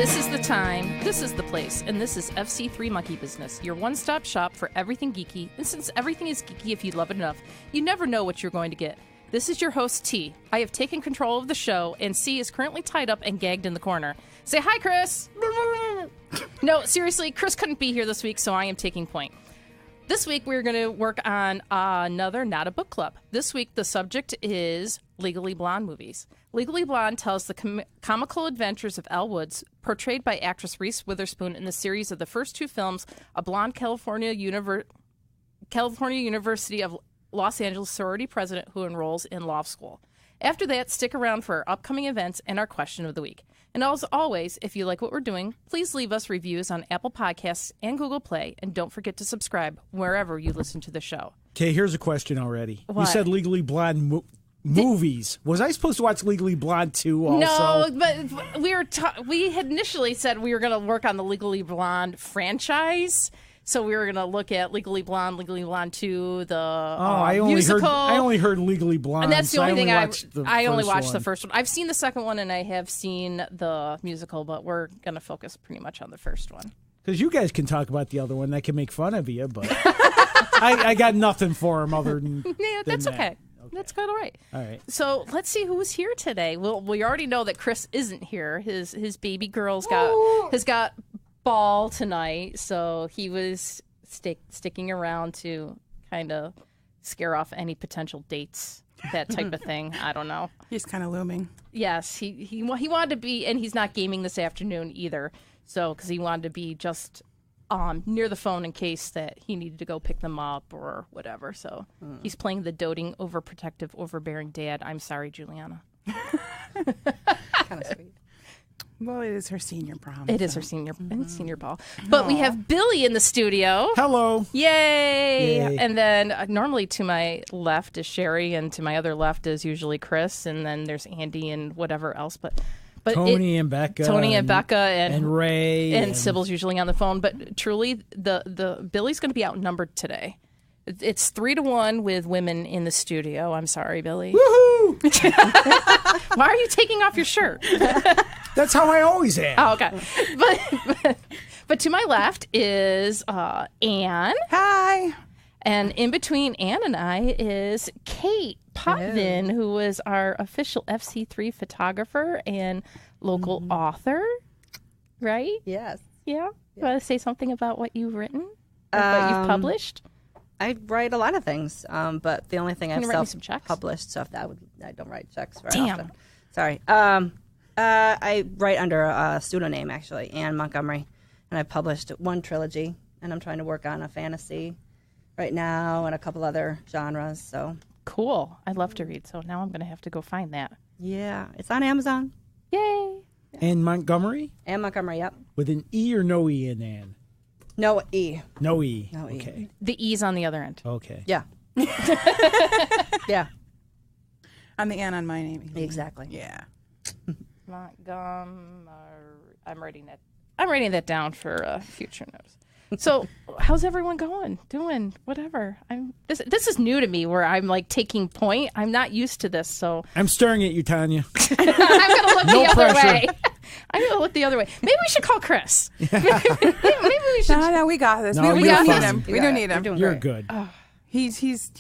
This is the time, this is the place, and this is FC3 Monkey Business, your one-stop shop for everything geeky. And since everything is geeky if you love it enough, you never know what you're going to get. This is your host, T. I have taken control of the show, and C is currently tied up and gagged in the corner. Say hi, Chris! No, seriously, Chris couldn't be here this week, so I am taking point. This week, we're going to work on another Not a Book Club. This week, the subject is Legally Blonde movies. Legally Blonde tells the comical adventures of Elle Woods, portrayed by actress Reese Witherspoon in the series of the first two films, a blonde California University of Los Angeles sorority president who enrolls in law school. After that, stick around for our upcoming events and our question of the week. And as always, if you like what we're doing, please leave us reviews on Apple Podcasts and Google Play, and don't forget to subscribe wherever you listen to the show. Okay, here's a question already. What? You said Legally Blonde movies. Was I supposed to watch Legally Blonde 2 also? No, but we had initially said we were going to work on the Legally Blonde franchise. So we were going to look at Legally Blonde 2, the musical. I only heard Legally Blonde. And that's the only thing I only watched one. the first one. I've seen the second one and I have seen the musical, but we're going to focus pretty much on the first one. Because you guys can talk about the other one. I can make fun of you, but I got nothing for him other than yeah, that's that. okay. That's kind of right. All right. So let's see who's here today. Well, we already know that Chris isn't here. His baby girl's has got ball tonight, so he was sticking around to kind of scare off any potential dates, that type of thing. I don't know. He's kind of looming. Yes, he wanted to be, and he's not gaming this afternoon either. So because he wanted to be just near the phone in case that he needed to go pick them up or whatever. So he's playing the doting, overprotective, overbearing dad. I'm sorry, Juliana. Kind of sweet. Well, it is her senior prom. It is her senior ball. But we have Billy in the studio. Hello. Yay! And then normally to my left is Sherry, and to my other left is usually Chris, and then there's Andy and whatever else. But Tony and Becca. And Ray. And Sybil's usually on the phone. But truly, the Billy's going to be outnumbered today. It's 3-1 with women in the studio. I'm sorry, Billy. Woohoo! Why are you taking off your shirt? That's how I always am. Oh, okay. But to my left is Anne. Hi. And in between Anne and I is Kate Potvin, who is our official FC3 photographer and local author, right? Yes. Yeah? You want to say something about what you've written or what you've published? I write a lot of things, but the only thing I've self-published stuff I don't write checks very often. Sorry. I write under a pseudonym, actually, Anne Montgomery, and I published one trilogy, and I'm trying to work on a fantasy right now and a couple other genres. So cool. I love to read, so now I'm going to have to go find that. Yeah, it's on Amazon. Yay. Yeah. Anne Montgomery? Anne Montgomery, yep. With an E or no E in Anne? No E. No E. No E. Okay. The E's on the other end. Okay. Yeah. Yeah. I'm the Anne on my name. Exactly. Yeah. Montgomery. I'm writing that down for future notes. So, how's everyone doing? Whatever. This is new to me, where I'm like taking point. I'm not used to this, so I'm staring at you, Tanya. I'm gonna look the other pressure. way. I'm gonna look the other way. Maybe we should call Chris. Maybe we should. No, we got this. No, we you're don't need fine. him. We don't need him. You're good. He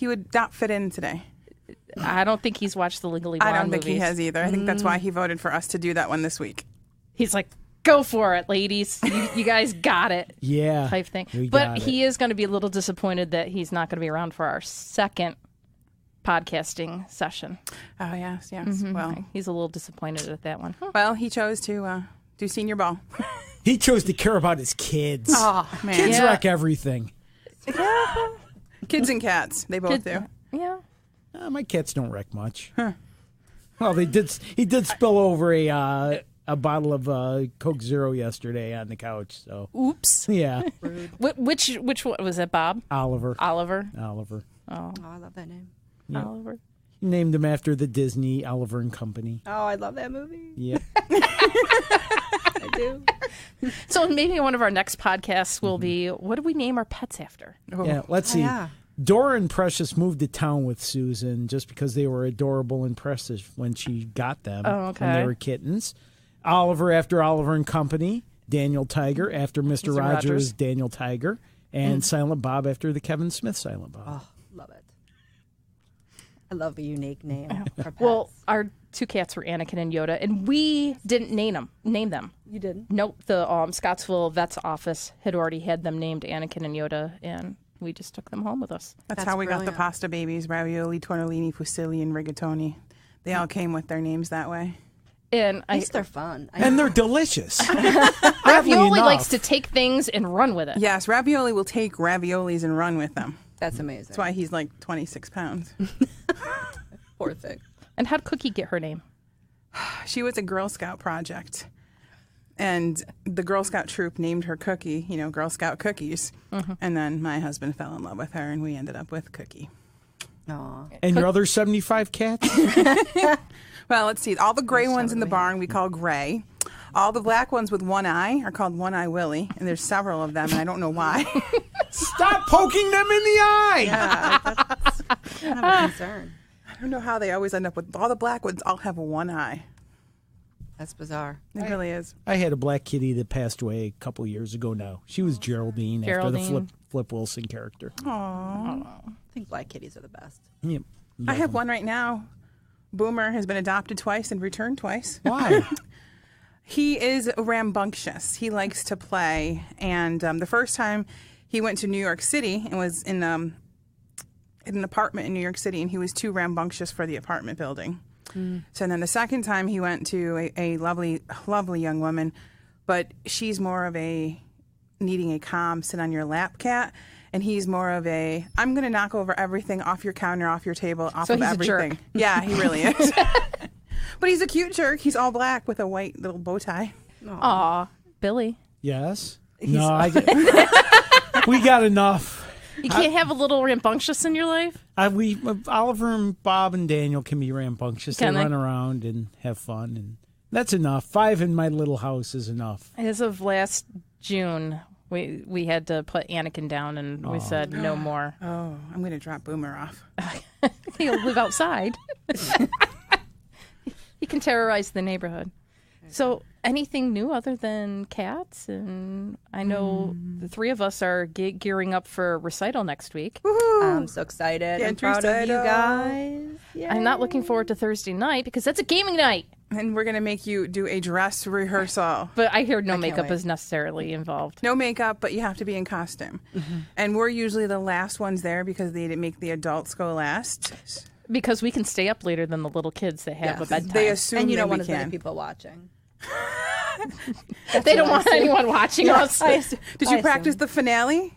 would not fit in today. I don't think he's watched the Legally Blonde I don't think movies. he has either. I think that's why he voted for us to do that one this week. He's like, go for it, ladies. You guys got it. Yeah. Type thing. We But got he is going to be a little disappointed that he's not going to be around for our second podcasting session. Oh, yes. Mm-hmm. Well, he's a little disappointed at that one. Well, he chose to do senior ball. He chose to care about his kids. Oh, man. Kids Yeah. wreck everything. Kids and cats. They both do. Yeah. My cats don't wreck much. Huh. Well, he did spill over a bottle of Coke Zero yesterday on the couch. So, oops. Yeah. Which one was it, Bob? Oliver. Oliver. Oh, I love that name. Yeah. Oliver. He named him after the Disney Oliver and Company. Oh, I love that movie. Yeah. I do. So maybe one of our next podcasts will be, what do we name our pets after? Yeah. Let's see. Yeah. Dora and Precious moved to town with Susan just because they were adorable and precious when she got them Oh, okay. when they were kittens. Oliver after Oliver and Company. Daniel Tiger after Mr. Rogers, Daniel Tiger. And Silent Bob after the Kevin Smith Silent Bob. Oh, love it. I love a unique name for pets. Well, our 2 cats were Anakin and Yoda, and we didn't name them. You didn't? Nope. The Scottsville vet's office had already had them named Anakin and Yoda, and we just took them home with us. That's how we got the pasta babies: ravioli, tortellini, fusilli, and rigatoni. They all came with their names that way. And at least they're fun. And they're delicious. Ravioli likes to take things and run with it. Yes, Ravioli will take raviolis and run with them. That's amazing. That's why he's like 26 pounds. Poor thing. And how'd Cookie get her name? She was a Girl Scout project. And the Girl Scout troop named her Cookie, Girl Scout cookies. Mm-hmm. And then my husband fell in love with her, and we ended up with Cookie. Aww. And your other 75 cats? Well, let's see. All the gray ones in the barn we call Gray. All the black ones with one eye are called One Eye Willie, and there's several of them, and I don't know why. Stop poking them in the eye! Yeah, that's kind of a concern. I don't know how they always end up with all the black ones all have one eye. That's bizarre. It really is. I had a black kitty that passed away a couple years ago now. She was Geraldine. After the Flip Wilson character. Aww. I think black kitties are the best. Yep. I have one right now. Boomer has been adopted twice and returned twice. Why? He is rambunctious. He likes to play. And the first time he went to New York City and was in an apartment in New York City, and he was too rambunctious for the apartment building. Mm. So then the second time he went to a lovely, lovely young woman, but she's more of a needing a calm, sit on your lap cat. And he's more of a, I'm going to knock over everything off your counter, off your table, off of everything. Yeah, he really is. But he's a cute jerk. He's all black with a white little bow tie. Aw, Billy. Yes? We got enough. You can't have a little rambunctious in your life? Oliver and Bob and Daniel can be rambunctious. They run around and have fun. And that's enough. 5 in my little house is enough. As of last June, we had to put Anakin down, and we said no more. Oh, I'm going to drop Boomer off. He'll live outside. He can terrorize the neighborhood. So anything new other than cats? And I know the 3 of us are gearing up for recital next week. Woo-hoo. I'm so excited. I'm proud of you guys. Yay. I'm not looking forward to Thursday night because that's a gaming night. And we're going to make you do a dress rehearsal. But I hear no makeup is necessarily involved. No makeup, but you have to be in costume. Mm-hmm. And we're usually the last ones there because they make the adults go last. Because we can stay up later than the little kids that have a bedtime. They assume and you don't want as many people watching. They don't want anyone watching us. Did you practice the finale?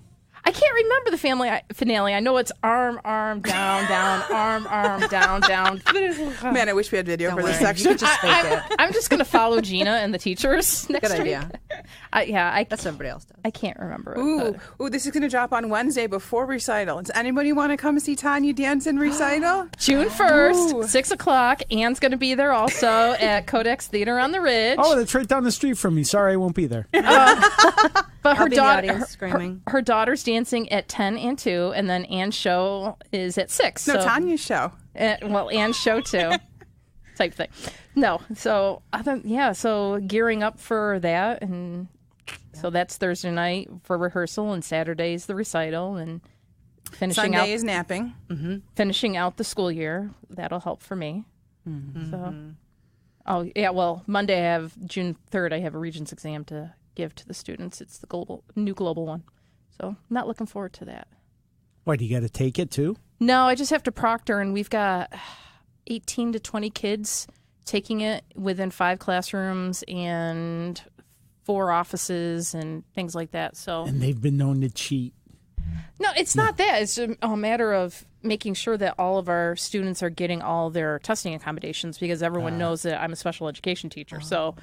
I can't remember the finale. I know it's arm, down, arm, down. Man, I wish we had video for this section. You could just fake it. I'm just going to follow Gina and the teachers next Good week. idea. That's what everybody else does. I can't remember it. Ooh, this is going to drop on Wednesday before recital. Does anybody want to come see Tanya dance in recital? June 1st, 6 o'clock. Anne's going to be there also at Codex Theater on the Ridge. Oh, that's right down the street from me. Sorry, I won't be there. But her daughter, screaming. Her daughter's dancing at 10 and 2, and then Anne's show is at 6. No, Tanya's show. Anne's show too, type thing. No, so so gearing up for that, and so that's Thursday night for rehearsal, and Saturday's the recital, and Sunday is napping. Mm-hmm. Finishing out the school year. That'll help for me. Mm-hmm. So, Monday I have June 3rd. I have a Regents exam to give to the students. It's the new global one. So not looking forward to that. What, you got to take it too? No, I just have to proctor, and we've got 18 to 20 kids taking it within 5 classrooms and 4 offices and things like that. So, and they've been known to cheat. No, it's not that. It's a matter of making sure that all of our students are getting all their testing accommodations, because everyone knows that I'm a special education teacher. So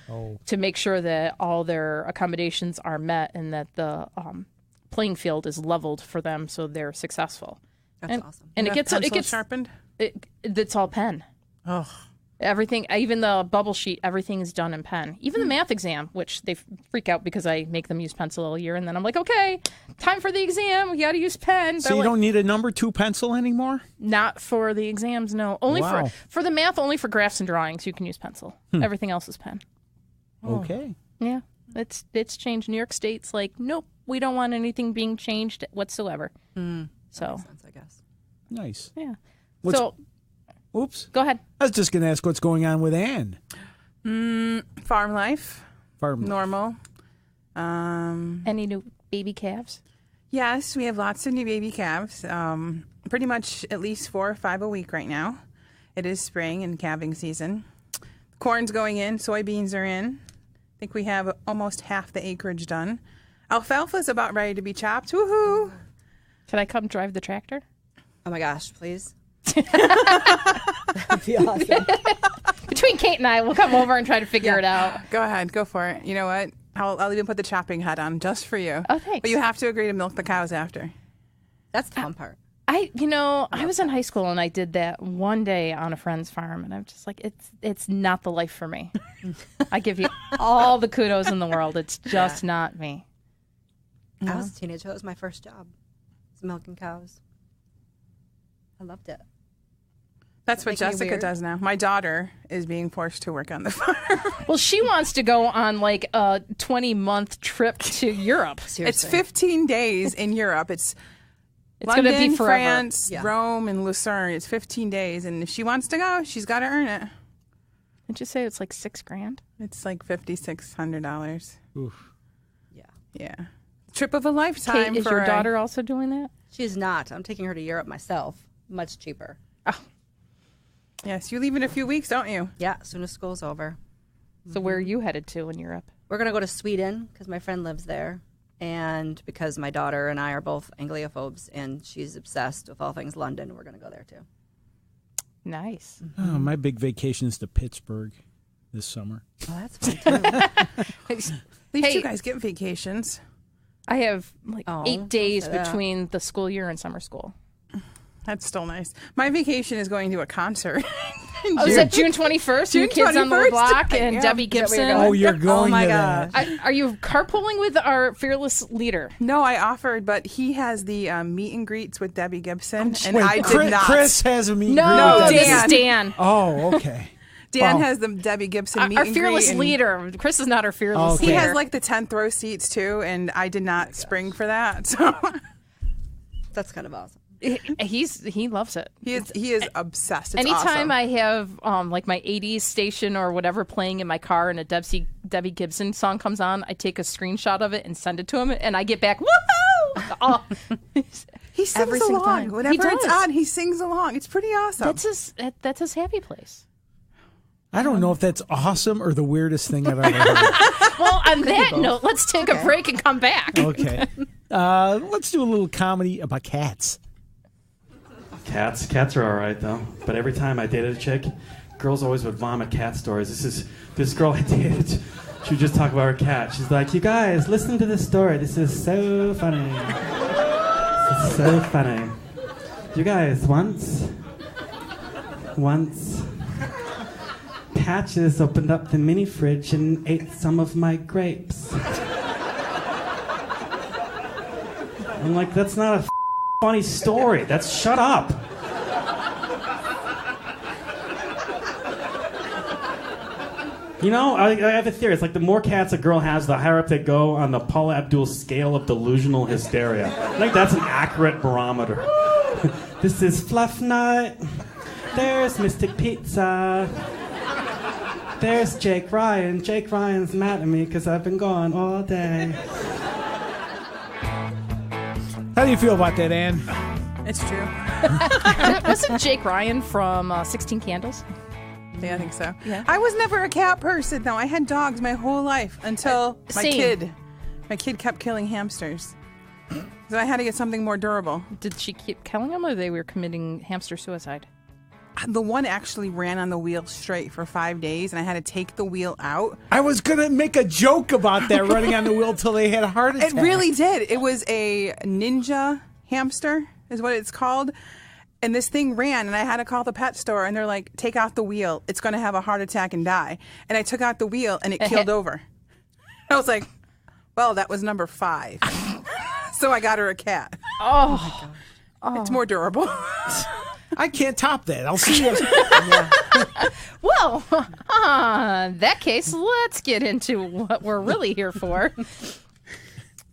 to make sure that all their accommodations are met and that the playing field is leveled for them so they're successful. That's awesome. And it gets sharpened? It's all pen. Oh. Everything, even the bubble sheet, everything is done in pen. Even the math exam, which they freak out because I make them use pencil all year, and then I'm like, okay, time for the exam. We got to use pen. So you don't need a number 2 pencil anymore? Not for the exams, no. Only for the math, only for graphs and drawings you can use pencil. Everything else is pen. Okay. Yeah, it's changed. New York State's like, nope, we don't want anything being changed whatsoever. So, Makes sense, I guess. Nice. Yeah. So, oops. Go ahead. I was just going to ask what's going on with Ann. Farm life. Farm. Normal. Any new baby calves? Yes, we have lots of new baby calves. Pretty much at least 4 or 5 a week right now. It is spring and calving season. Corn's going in. Soybeans are in. I think we have almost half the acreage done. Alfalfa's about ready to be chopped. Woohoo! Should I come drive the tractor? Oh my gosh, please. That'd be awesome. Between Kate and I, we'll come over and try to figure it out. Go ahead. Go for it. You know what? I'll even put the chopping hat on just for you. Oh, thanks. But you have to agree to milk the cows after. That's the fun part. I was in high school and I did that one day on a friend's farm, and I'm just like, it's not the life for me. I give you all the kudos in the world. It's just not me. I was a teenager. That was my first job. It's milking cows. I loved it. That's what Jessica does now. My daughter is being forced to work on the farm. Well, she wants to go on like a 20-month trip to Europe. Seriously. It's 15 days in Europe. It's going to be forever. France, Rome, and Lucerne. It's 15 days, and if she wants to go, she's got to earn it. Didn't you say it's like $6,000? It's like $5,600. Oof. Yeah. Trip of a lifetime. Kate, is your daughter also doing that? She's not. I'm taking her to Europe myself. Much cheaper. Oh. Yes, you leave in a few weeks, don't you? Yeah, as soon as school's over. So where are you headed to in Europe? We're going to go to Sweden because my friend lives there. And because my daughter and I are both Angliophobes and she's obsessed with all things London, we're going to go there too. Nice. Oh, my big vacation is to Pittsburgh this summer. Oh, that's fun too. At least you guys get vacations. I have like 8 days say that. between the school year and summer school. That's still nice. My vacation is going to a concert. Oh, is that June 21st? New Kids on the 21st? Block and Yeah. Debbie Is that where Gibson. you're going? Oh, you're going my to God. that. Are you carpooling with our fearless leader? No, I offered, but he has the meet and greets with Debbie Gibson, and Wait, I did not. Chris has a meet and greet No, with this Debbie. is Dan. Oh, okay. Dan Wow. has the Debbie Gibson meet Our and fearless greet, and leader. Chris is not our fearless Okay. He leader. has like the 10th row seats too, and I did not spring for that. So That's kind of awesome. He loves it. he is obsessed. It's Anytime awesome. I have like my 80s station or whatever playing in my car and a Debbie Gibson song comes on, I take a screenshot of it and send it to him, and I get back, woohoo! Oh. He sings every single along. time. Whenever He it's does. on, he sings along. It's pretty awesome. That's his happy place. I don't know if that's awesome or the weirdest thing I've ever heard. Well, on that note, let's take a break and come back. Okay. Let's do a little comedy about cats. Cats are all right though. But every time I dated a chick, girls always would vomit cat stories. This girl I dated. She would just talk about her cat. She's like, "You guys, listen to this story. This is so funny. This is so funny. You guys, once, Patches opened up the mini fridge and ate some of my grapes." I'm like, that's not a funny story. Shut up. You know, I have a theory. It's like the more cats a girl has, the higher up they go on the Paula Abdul scale of delusional hysteria. I think that's an accurate barometer. This is Fluff Nut. There's Mystic Pizza. There's Jake Ryan. Jake Ryan's mad at me because I've been gone all day. How do you feel about that, Ann? It's true. Wasn't Jake Ryan from 16 Candles? Yeah, I think so. Yeah. I was never a cat person, though. I had dogs my whole life until my Same. kid kept killing hamsters. So I had to get something more durable. Did she keep killing them, or they were committing hamster suicide? The one actually ran on the wheel straight for 5 days, and I had to take the wheel out. I was going to make a joke about that running on the wheel till they had a heart attack. It really did. It was a ninja hamster, is what it's called. And this thing ran, and I had to call the pet store, and they're like, take out the wheel. It's going to have a heart attack and die. And I took out the wheel, and it keeled over. I was like, well, that was number 5. So I got her a cat. Oh. It's more durable. I can't top that. I'll see you. Well, in that case, let's get into what we're really here for.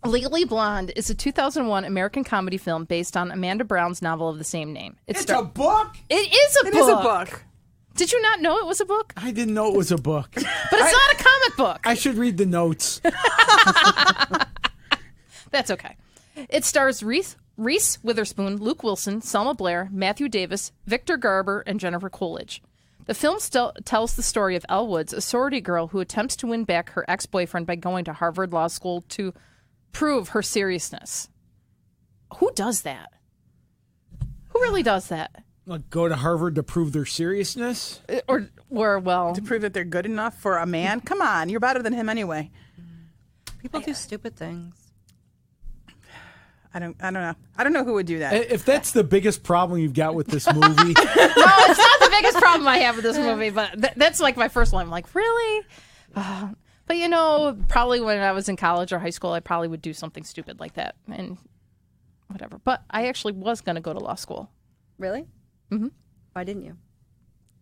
Legally Blonde is a 2001 American comedy film based on Amanda Brown's novel of the same name. It's a book? It is a book. It is a book. Did you not know it was a book? I didn't know it was a book. But it's not a comic book. I should read the notes. That's okay. It stars Reese Witherspoon, Luke Wilson, Selma Blair, Matthew Davis, Victor Garber, and Jennifer Coolidge. The film tells the story of Elle Woods, a sorority girl who attempts to win back her ex-boyfriend by going to Harvard Law School to prove her seriousness. Who does that? Who really does that? Like, go to Harvard to prove their seriousness? Well... To prove that they're good enough for a man? Come on, you're better than him anyway. People do stupid things. I don't know. I don't know who would do that. If that's the biggest problem you've got with this movie... No, it's not the biggest problem I have with this movie, but that's like my first one. I'm like, really? But, you know, probably when I was in college or high school, I probably would do something stupid like that and whatever. But I actually was going to go to law school. Really? Mm-hmm. Why didn't you?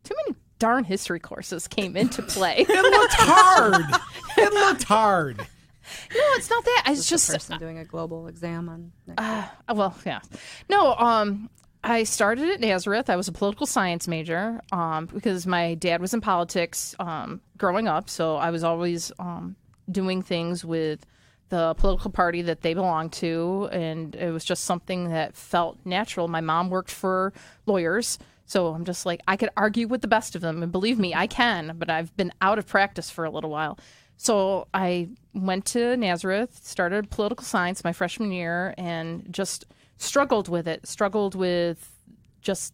Too many darn history courses came into play. It looked hard. No, it's not that. It's just a person doing a global exam on next week. Well, yeah. No, I started at Nazareth. I was a political science major because my dad was in politics growing up. So I was always doing things with the political party that they belonged to. And it was just something that felt natural. My mom worked for lawyers. So I'm just like, I could argue with the best of them. And believe me, I can. But I've been out of practice for a little while. So I went to Nazareth, started political science my freshman year, and just struggled with it. Struggled with just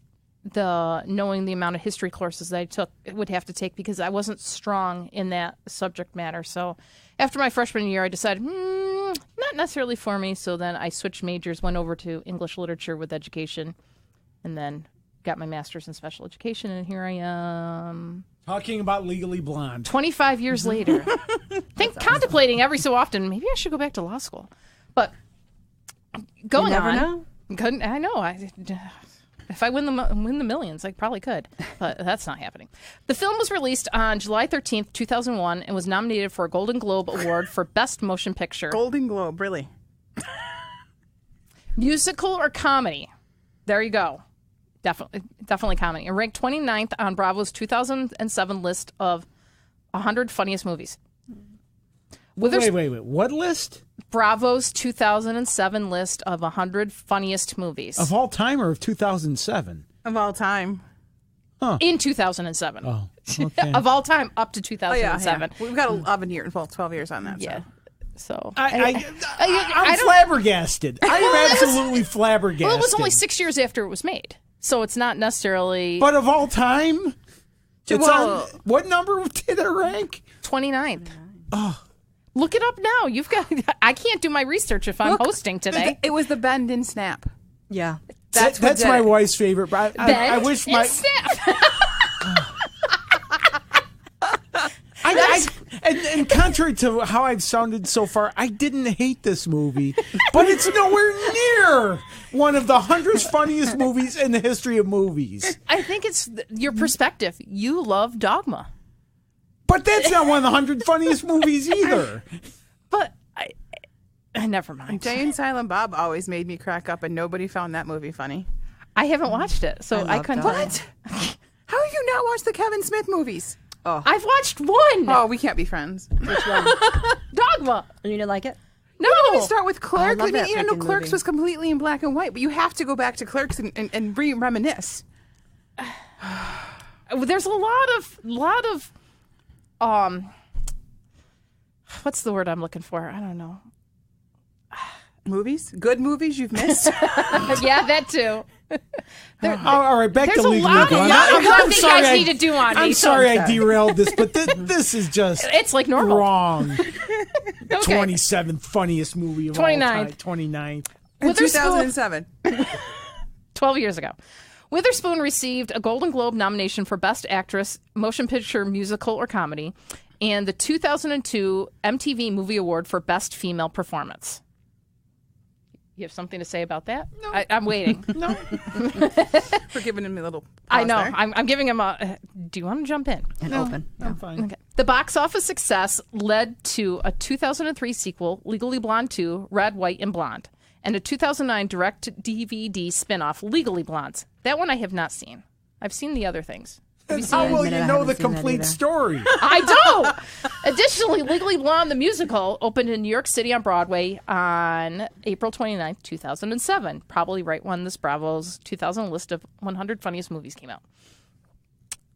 knowing the amount of history courses that I would have to take because I wasn't strong in that subject matter. So after my freshman year, I decided, not necessarily for me. So then I switched majors, went over to English literature with education, and then got my master's in special education, and here I am. Talking about Legally Blonde. 25 years later. Contemplating every so often, maybe I should go back to law school. But going on. Know. I know. If I win the millions, I probably could. But that's not happening. The film was released on July 13th, 2001, and was nominated for a Golden Globe Award for Best Motion Picture. Golden Globe, really? Musical or comedy? There you go. Definitely comedy. It ranked 29th on Bravo's 2007 list of 100 funniest movies. Wait. What list? Bravo's 2007 list of 100 funniest movies. Of all time or of 2007? Of all time. Huh. In 2007. Oh, okay. Of all time up to 2007. Yeah. We've got 11 years, 12 years on that. Yeah. So I'm flabbergasted. I am absolutely flabbergasted. Well, it was only 6 years after it was made. So it's not necessarily... But of all time? It's on, what number did it rank? 29th. Oh. Look it up now. You've got... I can't do my research if I'm hosting today. It was the Bend and Snap. Yeah. That's my wife's favorite. But I wish my... Snap. And contrary to how I've sounded so far, I didn't hate this movie, but it's nowhere near one of the 100 funniest movies in the history of movies. I think it's your perspective. You love Dogma. But that's not one of the 100 funniest movies either. But I never mind. Jay and Silent Bob always made me crack up, and nobody found that movie funny. I haven't watched it, so I couldn't. What? How have you not watched the Kevin Smith movies? Oh. I've watched one. Oh, we can't be friends. Which one? Dogma. And you didn't like it? No. You didn't even start with Clerks. I love Clerks movie. was completely in black and white, but you have to go back to Clerks and reminisce. There's a lot of what's the word I'm looking for? I don't know. Movies? Good movies you've missed? Yeah, that too. All right, back to Legally Blonde. I'm sorry, you guys need to do on me. I'm sorry I derailed this, but this is just it's like normal. Wrong. Okay. 27th funniest movie of all time. 29th. In 2007. 12 years ago. Witherspoon received a Golden Globe nomination for Best Actress, Motion Picture, Musical, or Comedy, and the 2002 MTV Movie Award for Best Female Performance. You have something to say about that? No. I'm waiting. No. For giving him a little pause I know. there. I'm giving him a... Do you want to jump in? And open. I'm fine. Okay. The box office success led to a 2003 sequel, Legally Blonde 2, Red, White, and Blonde, and a 2009 direct-DVD spinoff, Legally Blondes. That one I have not seen. I've seen the other things. How will you know the complete story? I don't. Additionally, Legally Blonde, the musical, opened in New York City on Broadway on April 29th, 2007. Probably right when this Bravo's 2000 list of 100 funniest movies came out.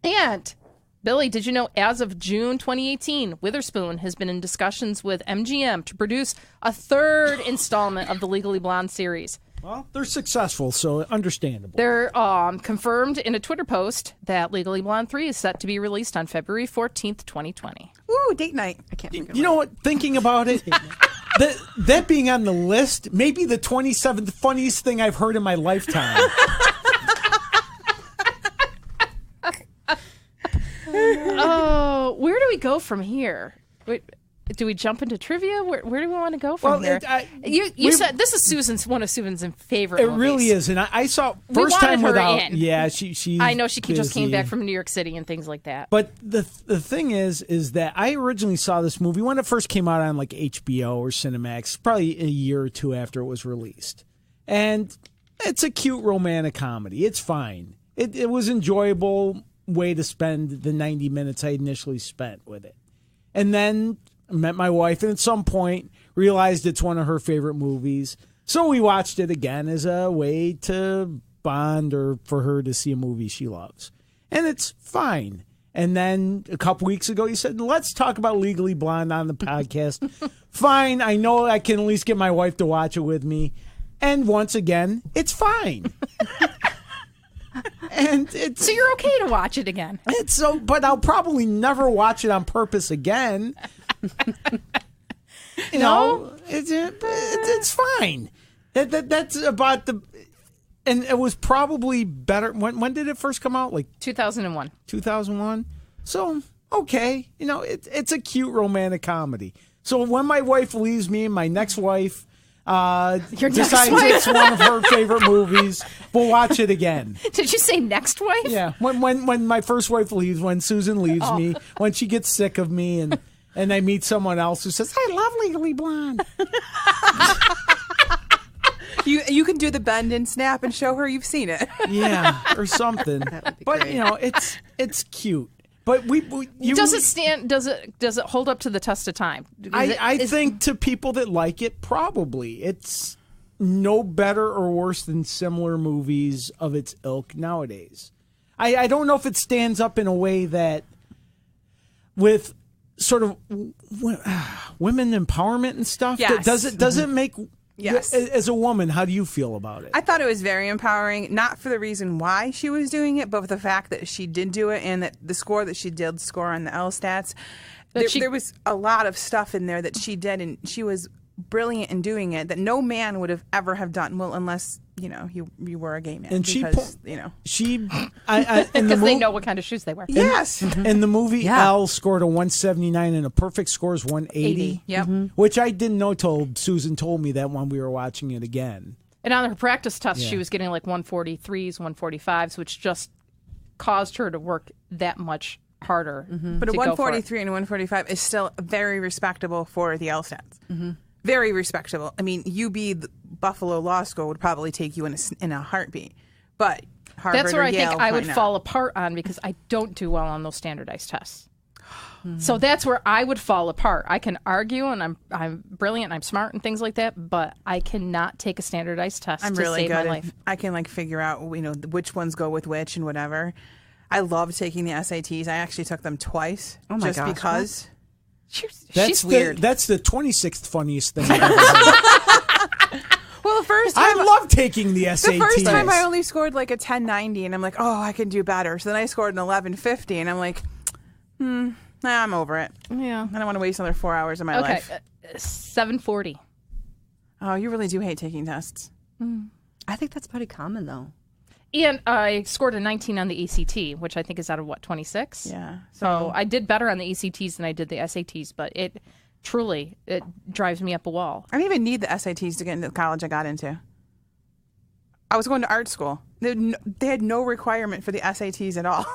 And, Billy, did you know as of June 2018, Witherspoon has been in discussions with MGM to produce a third installment of the Legally Blonde series? Well, they're successful, so understandable. They're confirmed in a Twitter post that Legally Blonde 3 is set to be released on February 14th, 2020. Woo, date night. I can't think of You know what? Thinking about it, that being on the list, maybe the 27th funniest thing I've heard in my lifetime. Oh, where do we go from here? Wait, do we jump into trivia? Where do we want to go from here? You said this is one of Susan's favorite movies. It really is, and I saw first time her without. in. Yeah, she. I know she just came back from New York City and things like that. But the thing is that I originally saw this movie when it first came out on like HBO or Cinemax, probably a year or two after it was released, and it's a cute romantic comedy. It's fine. It was enjoyable way to spend the 90 minutes I initially spent with it, and then I met my wife, and at some point realized it's one of her favorite movies. So we watched it again as a way to bond or for her to see a movie she loves. And it's fine. And then a couple weeks ago, you said, let's talk about Legally Blonde on the podcast. Fine. I know I can at least get my wife to watch it with me. And once again, it's fine. And so you're okay to watch it again. But I'll probably never watch it on purpose again. You know, it's fine. That's about and it was probably better. When did it first come out? Like 2001. 2001. So okay, you know, it's a cute romantic comedy. So when my wife leaves me, and my next wife decides it's one of her favorite movies, we'll watch it again. Did you say next wife? Yeah. When my first wife leaves, when Susan leaves me, when she gets sick of me, and I meet someone else who says, I love Legally Blonde. You can do the bend and snap and show her you've seen it. Yeah, or something. That would be but great. you know, it's cute. But does it stand? Does it hold up to the test of time? I think to people that like it, probably it's no better or worse than similar movies of its ilk nowadays. I don't know if it stands up in a way that with sort of women empowerment and stuff. Yes. Does it make? Yes. As a woman, how do you feel about it? I thought it was very empowering, not for the reason why she was doing it, but for the fact that she did do it and that the score that she did score on the LStats, there was a lot of stuff in there that she did, and she was brilliant in doing it that no man would have ever have done. Well, unless you were a gay man, and because because they know what kind of shoes they wear. Yes, in the movie, Elle scored a 179, and a perfect score is 180. Yep. Which I didn't know till Susan told me that when we were watching it again. And on her practice test, she was getting like 143s, 145s, which just caused her to work that much harder. But a 143 and a 145 is still very respectable for the LSATs. Very respectable. I mean, the Buffalo Law School would probably take you in a heartbeat, but Harvard that's where or I Yale think I would might not. fall apart on, because I don't do well on those standardized tests. So that's where I would fall apart. I can argue, and I'm brilliant, and I'm smart, and things like that, but I cannot take a standardized test I'm to really save good. my life. I can figure out which ones go with which and whatever. I love taking the SATs. I actually took them twice. Oh my just gosh, because. She's weird. That's the 26th funniest thing I've ever heard. Well, the first time I love taking the SATs. The first time I only scored like a 1090, and I'm like, oh, I can do better. So then I scored an 1150, and I'm like, nah, I'm over it. Yeah. I don't want to waste another 4 hours of my life. 740. Oh, you really do hate taking tests. I think that's pretty common, though. And I scored a 19 on the ACT, which I think is out of 26? Yeah. So I did better on the ACTs than I did the SATs, but it truly, it drives me up a wall. I didn't even need the SATs to get into the college I got into. I was going to art school. They had no requirement for the SATs at all.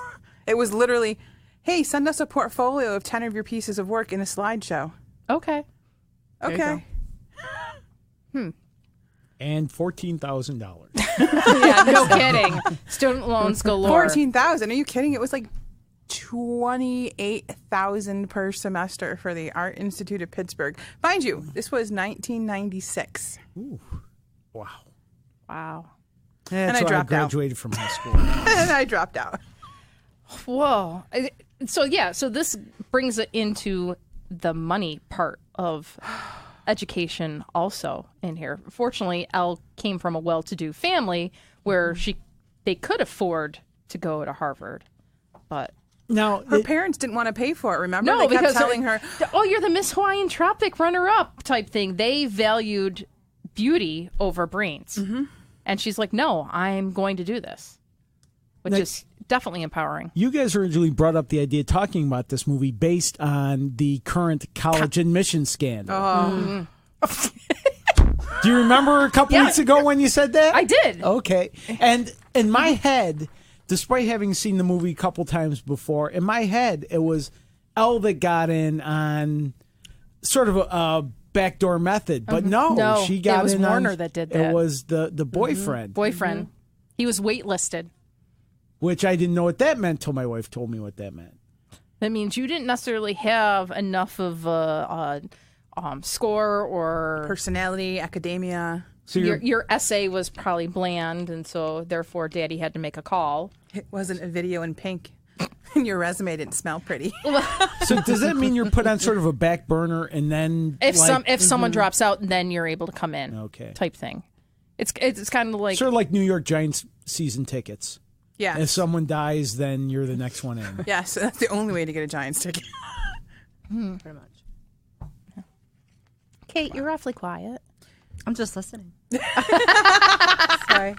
It was literally, hey, send us a portfolio of 10 of your pieces of work in a slideshow. Okay. Okay. And $14,000. Yeah, no kidding. Student loans galore. $14,000. Are you kidding? It was like $28,000 per semester for the Art Institute of Pittsburgh. Mind you, this was 1996. Ooh. Wow. Wow. That's I why dropped I graduated from high school. And I dropped out. Whoa. So this brings it into the money part of education also in here. Fortunately, Elle came from a well-to-do family where they could afford to go to Harvard, but now her parents didn't want to pay for it. Remember, no, they kept because telling her, "Oh, you're the Miss Hawaiian Tropic runner-up" type thing. They valued beauty over brains, and she's like, "No, I'm going to do this," which is definitely empowering. You guys originally brought up the idea talking about this movie based on the current college admission scandal. Do you remember a couple weeks ago when you said that? I did. Okay. And in my head, despite having seen the movie a couple times before, in my head, it was Elle that got in on sort of a backdoor method. But no, she got in. It was Warner that did that. It was the boyfriend. Boyfriend. He was waitlisted. Which I didn't know what that meant till my wife told me what that meant. That means you didn't necessarily have enough of a score or personality, academia. So your essay was probably bland, and so therefore Daddy had to make a call. It wasn't a video in pink. And your resume didn't smell pretty. So does that mean you're put on sort of a back burner and then if someone drops out, then you're able to come in? Okay. Type thing. It's kind of like sort of like New York Giants season tickets. Yeah. If someone dies, then you're the next one in. Yes, that's the only way to get a Giants ticket. Pretty much. Kate, you're awfully quiet. I'm just listening. Sorry.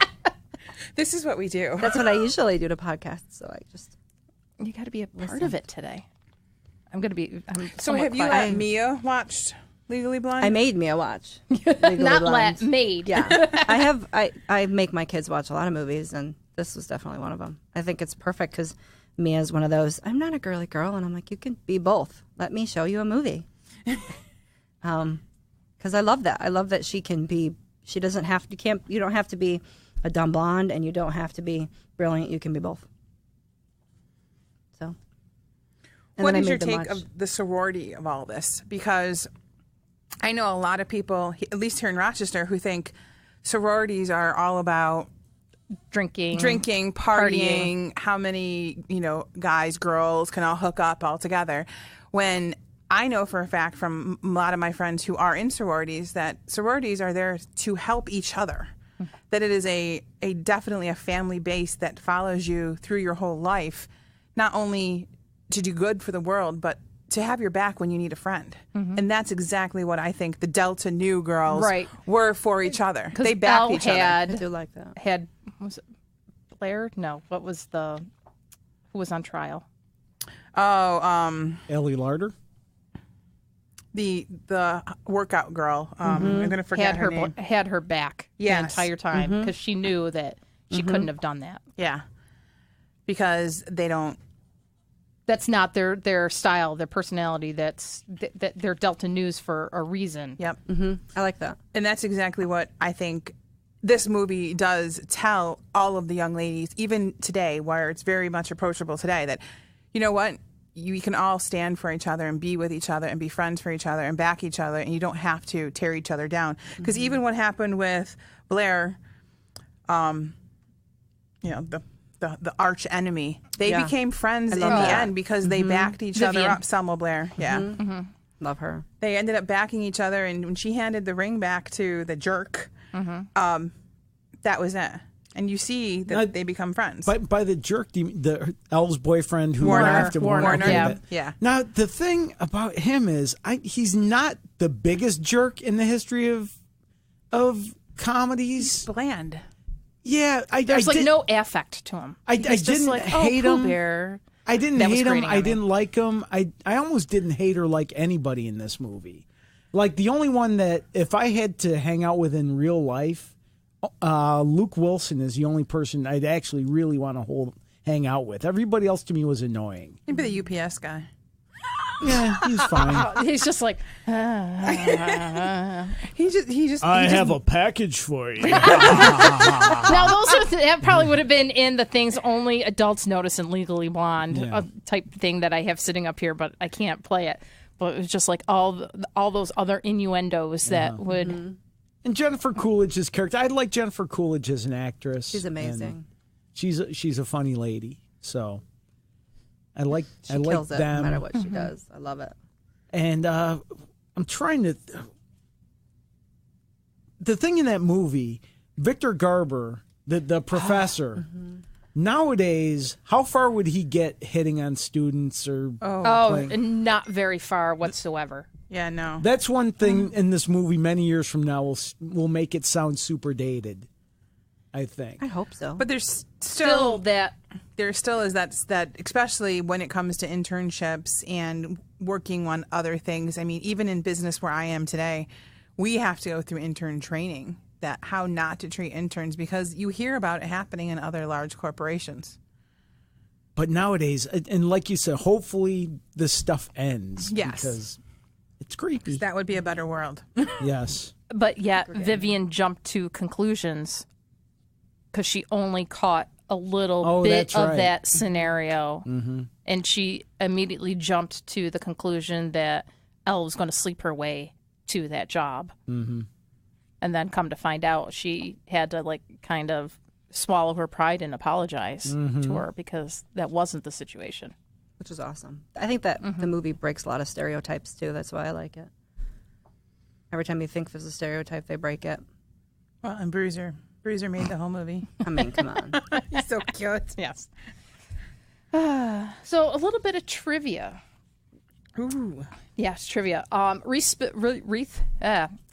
This is what we do. That's what I usually do to podcasts, so I just... You got to be a part of it today. I'm so have you let Mia watched Legally Blonde? I made Mia watch. Made. Yeah. I make my kids watch a lot of movies, and this was definitely one of them. I think it's perfect because Mia's one of those, I'm not a girly girl, and I'm like, you can be both. Let me show you a movie. Because I love that. I love that she can be, you don't have to be a dumb blonde, and you don't have to be brilliant. You can be both. So. What is your take of the sorority of all this? Because I know a lot of people, at least here in Rochester, who think sororities are all about drinking, partying, how many, guys, girls can all hook up all together. When I know for a fact from a lot of my friends who are in sororities that sororities are there to help each other. That it is definitely a family base that follows you through your whole life, not only to do good for the world, but to have your back when you need a friend. And that's exactly what I think the Delta Nu girls were for each other. They backed each other. I do like that. Was it Blair? No. Who was on trial? Oh, Ellie Larder? The workout girl. I'm going to forget her name. Had her back the entire time because she knew that she couldn't have done that. Yeah. Because they don't. That's not their style, their personality. They're Delta News for a reason. Yep. I like that. And that's exactly what I think this movie does tell all of the young ladies, even today, where it's very much approachable today, that, you know what? You can all stand for each other and be with each other and be friends for each other and back each other, and you don't have to tear each other down. Because even what happened with Blair, the arch enemy, they became friends in the end because they backed each other up. Selma Blair, love her. They ended up backing each other, and when she handed the ring back to the jerk, that was it. And you see that they become friends. By the jerk, the Elle's boyfriend who Warner. laughed at Warner. Yeah. Now, the thing about him is he's not the biggest jerk in the history of comedies. Bland. Yeah. There's no affect to him. I didn't hate him. Bear. I didn't hate him. I didn't like him. I almost didn't hate her like anybody in this movie. Like, the only one that, if I had to hang out with in real life, Luke Wilson is the only person I'd actually really want to hang out with. Everybody else to me was annoying. Maybe the UPS guy. Yeah, he's fine. He's just like, he just. I have a package for you. Now, that probably would have been in the things only adults notice in Legally Blonde type thing that I have sitting up here, but I can't play it. But it was just like all those other innuendos that would. Mm-hmm. And Jennifer Coolidge's character, I like Jennifer Coolidge as an actress. She's amazing. She's a funny lady. So I like them. Kills it, no matter what she does. I love it. And I'm trying to. The thing in that movie, Victor Garber, the professor. Nowadays, how far would he get hitting on students or? Not very far whatsoever. Yeah, no. That's one thing in this movie. Many years from now, will make it sound super dated. I think. I hope so. But there's still that. There still is that, especially when it comes to internships and working on other things. I mean, even in business where I am today, we have to go through intern training. That how not to treat interns, because you hear about it happening in other large corporations. But nowadays, and like you said, hopefully this stuff ends. Yes. Because it's creepy. That would be a better world. Yes. But yet Vivian jumped to conclusions because she only caught a little bit of that scenario. And she immediately jumped to the conclusion that Elle was going to sleep her way to that job. And then come to find out, she had to kind of swallow her pride and apologize to her because that wasn't the situation. Which is awesome. I think that the movie breaks a lot of stereotypes too. That's why I like it. Every time you think there's a stereotype, they break it. Well, and Bruiser made the whole movie. I mean, come on. He's so cute. Yes. So a little bit of trivia. Ooh. Yes, trivia.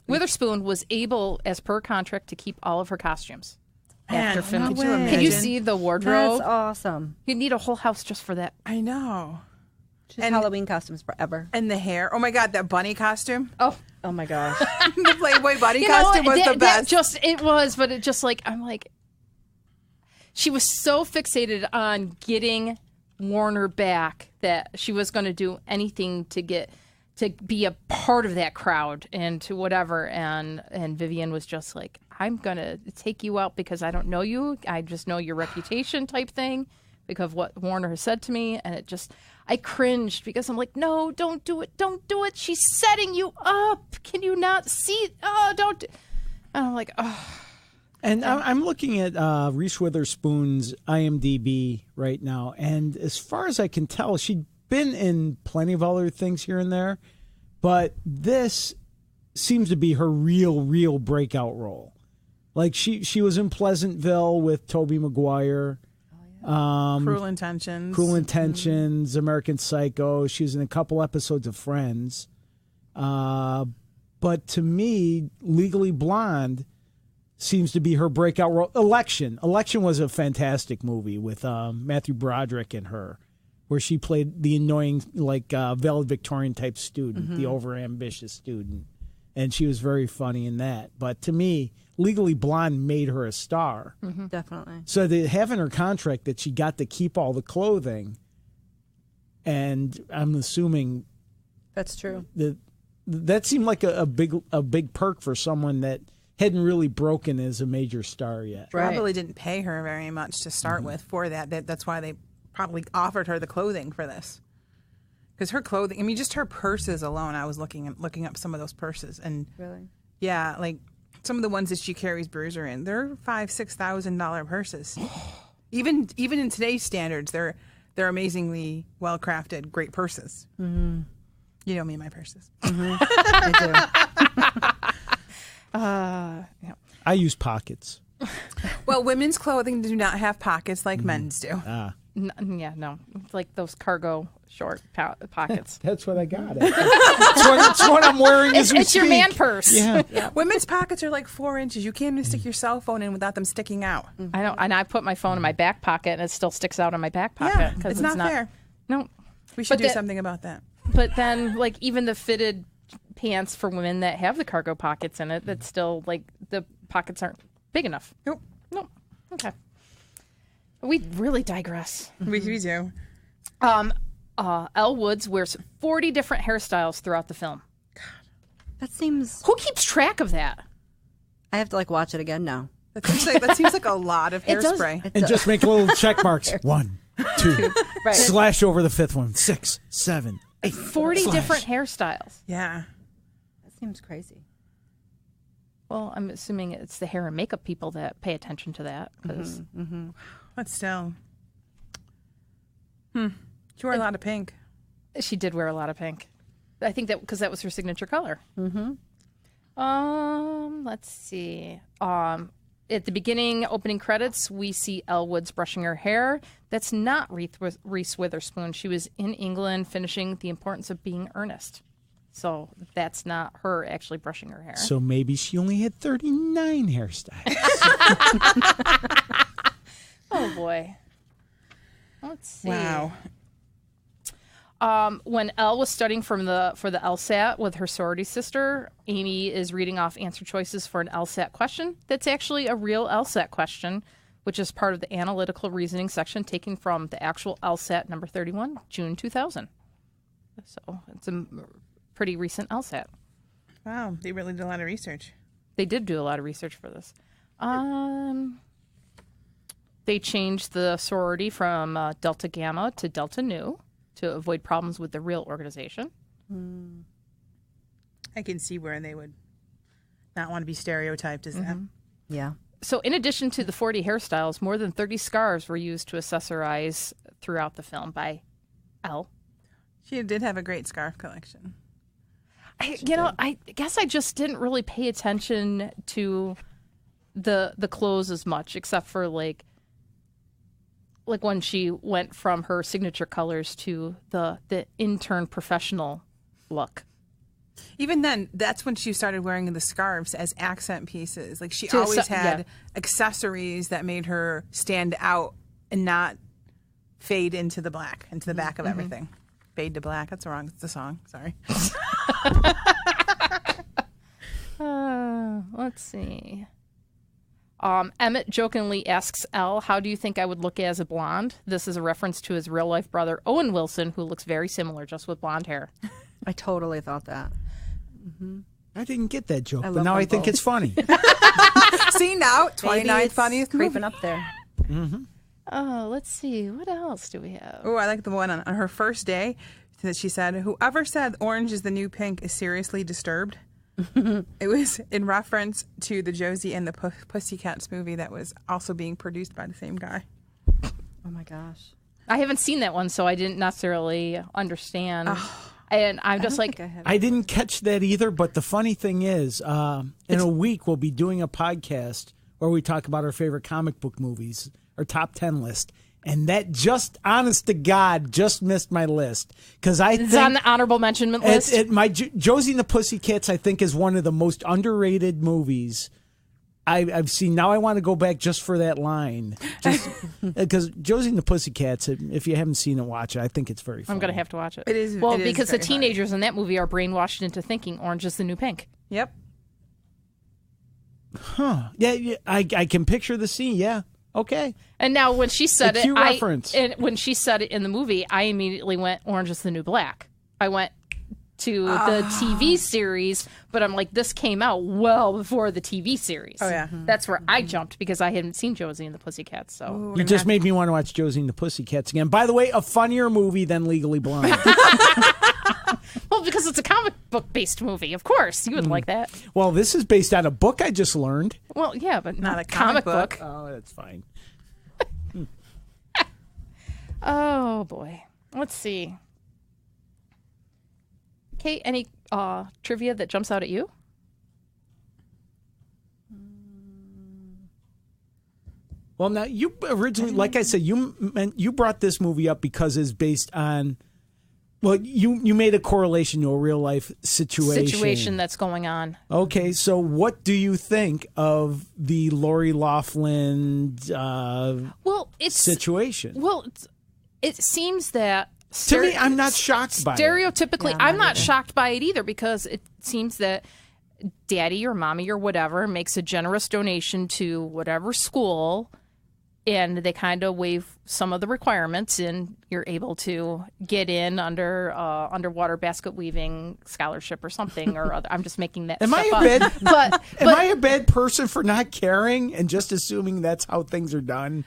Witherspoon was able, as per contract, to keep all of her costumes after filming. Can you see the wardrobe? That's awesome. You need a whole house just for that. I know. Just Halloween costumes forever. And the hair. Oh my God, that bunny costume. Oh my gosh. The Playboy bunny costume was the best. I'm like, she was so fixated on getting Warner back that she was going to do anything to be a part of that crowd and to whatever. And Vivian was just like, I'm going to take you out because I don't know you. I just know your reputation type thing because of what Warner has said to me. And I cringed because I'm like, no, don't do it. Don't do it. She's setting you up. Can you not see? Oh, don't. And I'm like, oh. And I'm looking at Reese Witherspoon's IMDb right now. And as far as I can tell, she'd been in plenty of other things here and there, but this seems to be her real breakout role. Like she was in Pleasantville with Tobey Maguire. Cruel Intentions, American Psycho. She was in a couple episodes of Friends. But to me, Legally Blonde seems to be her breakout role. Election was a fantastic movie with Matthew Broderick and her, where she played the annoying, valedictorian type student, the overambitious student. And she was very funny in that. But to me, Legally Blonde made her a star. Definitely. So they have in her contract that she got to keep all the clothing. And I'm assuming that's true. That seemed like a big perk for someone that hadn't really broken as a major star yet. Probably didn't pay her very much to start with for that. That's why they probably offered her the clothing for this. Because her clothing, I mean, just her purses alone. I was looking up some of those purses, and really, yeah, like some of the ones that she carries Bruiser in, they're $5,000-$6,000 purses. Even in today's standards, they're amazingly well crafted, great purses. You know me and my purses. I do. Yeah. I use pockets. Well, women's clothing do not have pockets like men's do. No. It's like those cargo short pockets. That's what I got. It's what I'm wearing as we It's your speak. man purse. Yeah. Women's pockets are like 4 inches. You can't even stick your cell phone in without them sticking out. I know, and I put my phone in my back pocket, and it still sticks out in my back pocket. Yeah, it's not fair. No. We should do something about that. But then, like, even the fitted pants for women that have the cargo pockets in it, that's still, like, the pockets aren't big enough. Nope. Okay. We really digress. We do. Elle Woods wears 40 different hairstyles throughout the film. That seems... Who keeps track of that? I have to, like, watch it again now. That seems like a lot of hairspray. And just make little check marks. 1, 2, Right. slash over the fifth one. 6, 7, 8. 40 slash. different hairstyles. Yeah. That seems crazy. Well, I'm assuming it's the hair and makeup people that pay attention to that. But still. She wore a lot of pink. She did wear a lot of pink. I think that because that was her signature color. Let's see. At the beginning, opening credits, we see Elle Woods brushing her hair. That's not Reese Witherspoon. She was in England finishing The Importance of Being Earnest. So that's not her actually brushing her hair. So maybe she only had 39 hairstyles. Oh, boy. Let's see. Wow. When Elle was studying for the LSAT with her sorority sister, Amy is reading off answer choices for an LSAT question. That's actually a real LSAT question, which is part of the analytical reasoning section taken from the actual LSAT number 31, June 2000. So it's a pretty recent LSAT. Wow. They really did a lot of research. They did do a lot of research for this. They changed the sorority from Delta Gamma to Delta Nu to avoid problems with the real organization. I can see where they would not want to be stereotyped as that. Yeah. So in addition to the 40 hairstyles, more than 30 scarves were used to accessorize throughout the film by Elle. She did have a great scarf collection. I guess I just didn't really pay attention to the clothes as much, except for like when she went from her signature colors to the intern professional look. Even then, that's when she started wearing the scarves as accent pieces. Like she always had accessories that made her stand out and not fade into the black, into the back of everything. Fade to black. That's wrong. It's the song. Sorry. Let's see. Emmett jokingly asks Elle, "How do you think I would look as a blonde?" This is a reference to his real-life brother, Owen Wilson, who looks very similar, just with blonde hair. I totally thought that. I didn't get that joke, but now I think it's funny. See now, 29th funniest creeping up there. Oh, let's see. What else do we have? Oh, I like the one on her first day that she said, "Whoever said orange is the new pink is seriously disturbed." It was in reference to the Josie and the Pussycats movie that was also being produced by the same guy. Oh my gosh. I haven't seen that one, so I didn't necessarily understand. And I'm just like, I didn't catch that either, but the funny thing is, in a week we'll be doing a podcast where we talk about our favorite comic book movies, our top 10 list. And that just, honest to God, just missed my list. Because I think it's on the honorable mention list. Josie and the Pussycats, I think, is one of the most underrated movies I've seen. Now I want to go back just for that line. Because Josie and the Pussycats, if you haven't seen it, watch it. I think it's very funny. I'm going to have to watch it. It is. Well, it because is the teenagers in that movie are brainwashed into thinking orange is the new pink. Yep. Huh. Yeah, I can picture the scene, yeah. Okay. And now when she said it, and when she said it in the movie, I immediately went, orange is the new black. I went to the TV series, but I'm like, this came out well before the TV series. Oh, yeah. That's where I jumped because I hadn't seen Josie and the Pussycats. So you just made me want to watch Josie and the Pussycats again. By the way, a funnier movie than Legally Blonde. Well, because it's a comic book based movie, of course you would like that. Well, this is based on a book I just learned. Well, yeah, but not a comic book. Oh, that's fine. Oh boy, let's see. Kate, any trivia that jumps out at you? Well, now you originally, like I said, you brought this movie up because it's based on. Well, you made a correlation to a real life situation that's going on. Okay, so what do you think of the Lori Loughlin situation? Well, it seems that To me, I'm not shocked by it. Stereotypically, I'm not shocked by it either, because it seems that daddy or mommy or whatever makes a generous donation to whatever school, and they kind of waive some of the requirements, and you're able to get in under underwater basket weaving scholarship or something or other. I'm just making that Am stuff I a up. bad, Am I a bad person for not caring and just assuming that's how things are done?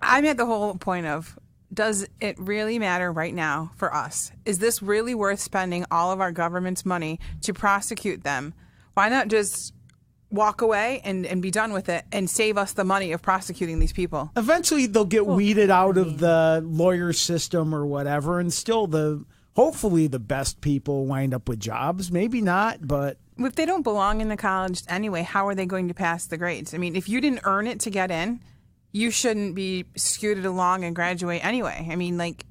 I'm at the whole point of, does it really matter right now for us? Is this really worth spending all of our government's money to prosecute them? Why not just walk away and be done with it and save us the money of prosecuting these people? Eventually, they'll get weeded out of the lawyer system or whatever, and still hopefully the best people wind up with jobs. Maybe not, but... If they don't belong in the college anyway, how are they going to pass the grades? I mean, if you didn't earn it to get in, you shouldn't be scooted along and graduate anyway. I mean, like,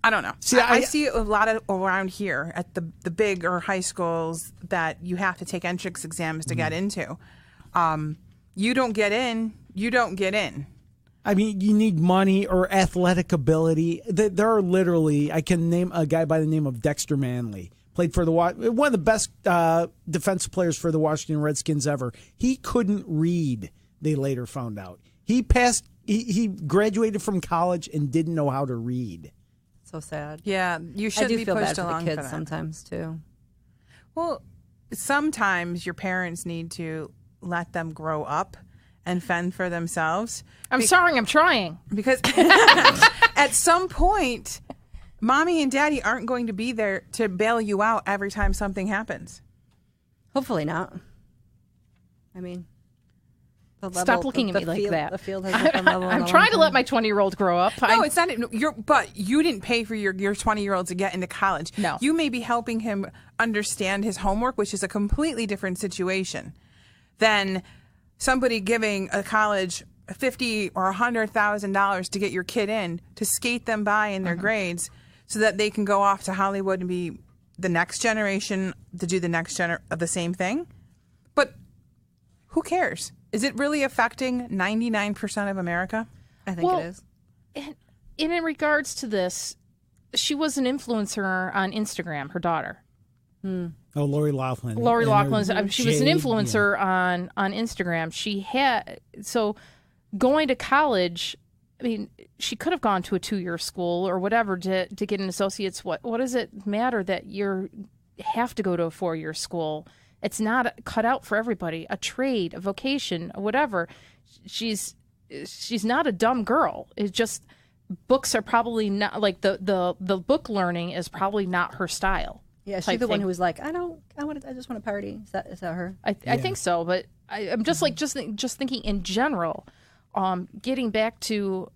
I don't know. See, I see a lot of around here at the big or high schools that you have to take entrance exams to get into. You don't get in, you don't get in. I mean, you need money or athletic ability. There are literally, I can name a guy by the name of Dexter Manley. Played for one of the best defensive players for the Washington Redskins ever. He couldn't read, they later found out. He graduated from college and didn't know how to read. So sad. Yeah, you shouldn't be pushed along for the kids for that. sometimes too. Well, sometimes your parents need to let them grow up and fend for themselves. I'm sorry, I'm trying. Because at some point, mommy and daddy aren't going to be there to bail you out every time something happens. Hopefully not. I mean, stop looking at me like that. The field hasn't been level. I'm trying to let my 20-year-old grow up. No, it's not. But you didn't pay for your 20-year-old to get into college. No. You may be helping him understand his homework, which is a completely different situation than somebody giving a college $50,000 or $100,000 to get your kid in to skate them by in their grades so that they can go off to Hollywood and be the next generation to do the next of the same thing. But who cares? Is it really affecting 99% of America? I think it is. And in regards to this, she was an influencer on Instagram, her daughter. Oh, Lori Loughlin. Lori Loughlin. She was an influencer on Instagram. She had, so going to college, I mean, she could have gone to a 2-year school or whatever to get an associate's. What does it matter that you have to go to a 4-year school? It's not cut out for everybody. A trade, a vocation, whatever. She's not a dumb girl. It's just books are probably not, like the book learning is probably not her style. Yeah, she's the one who was like, I just want to party. Is that her? I think so, but I'm just like just thinking in general, getting back to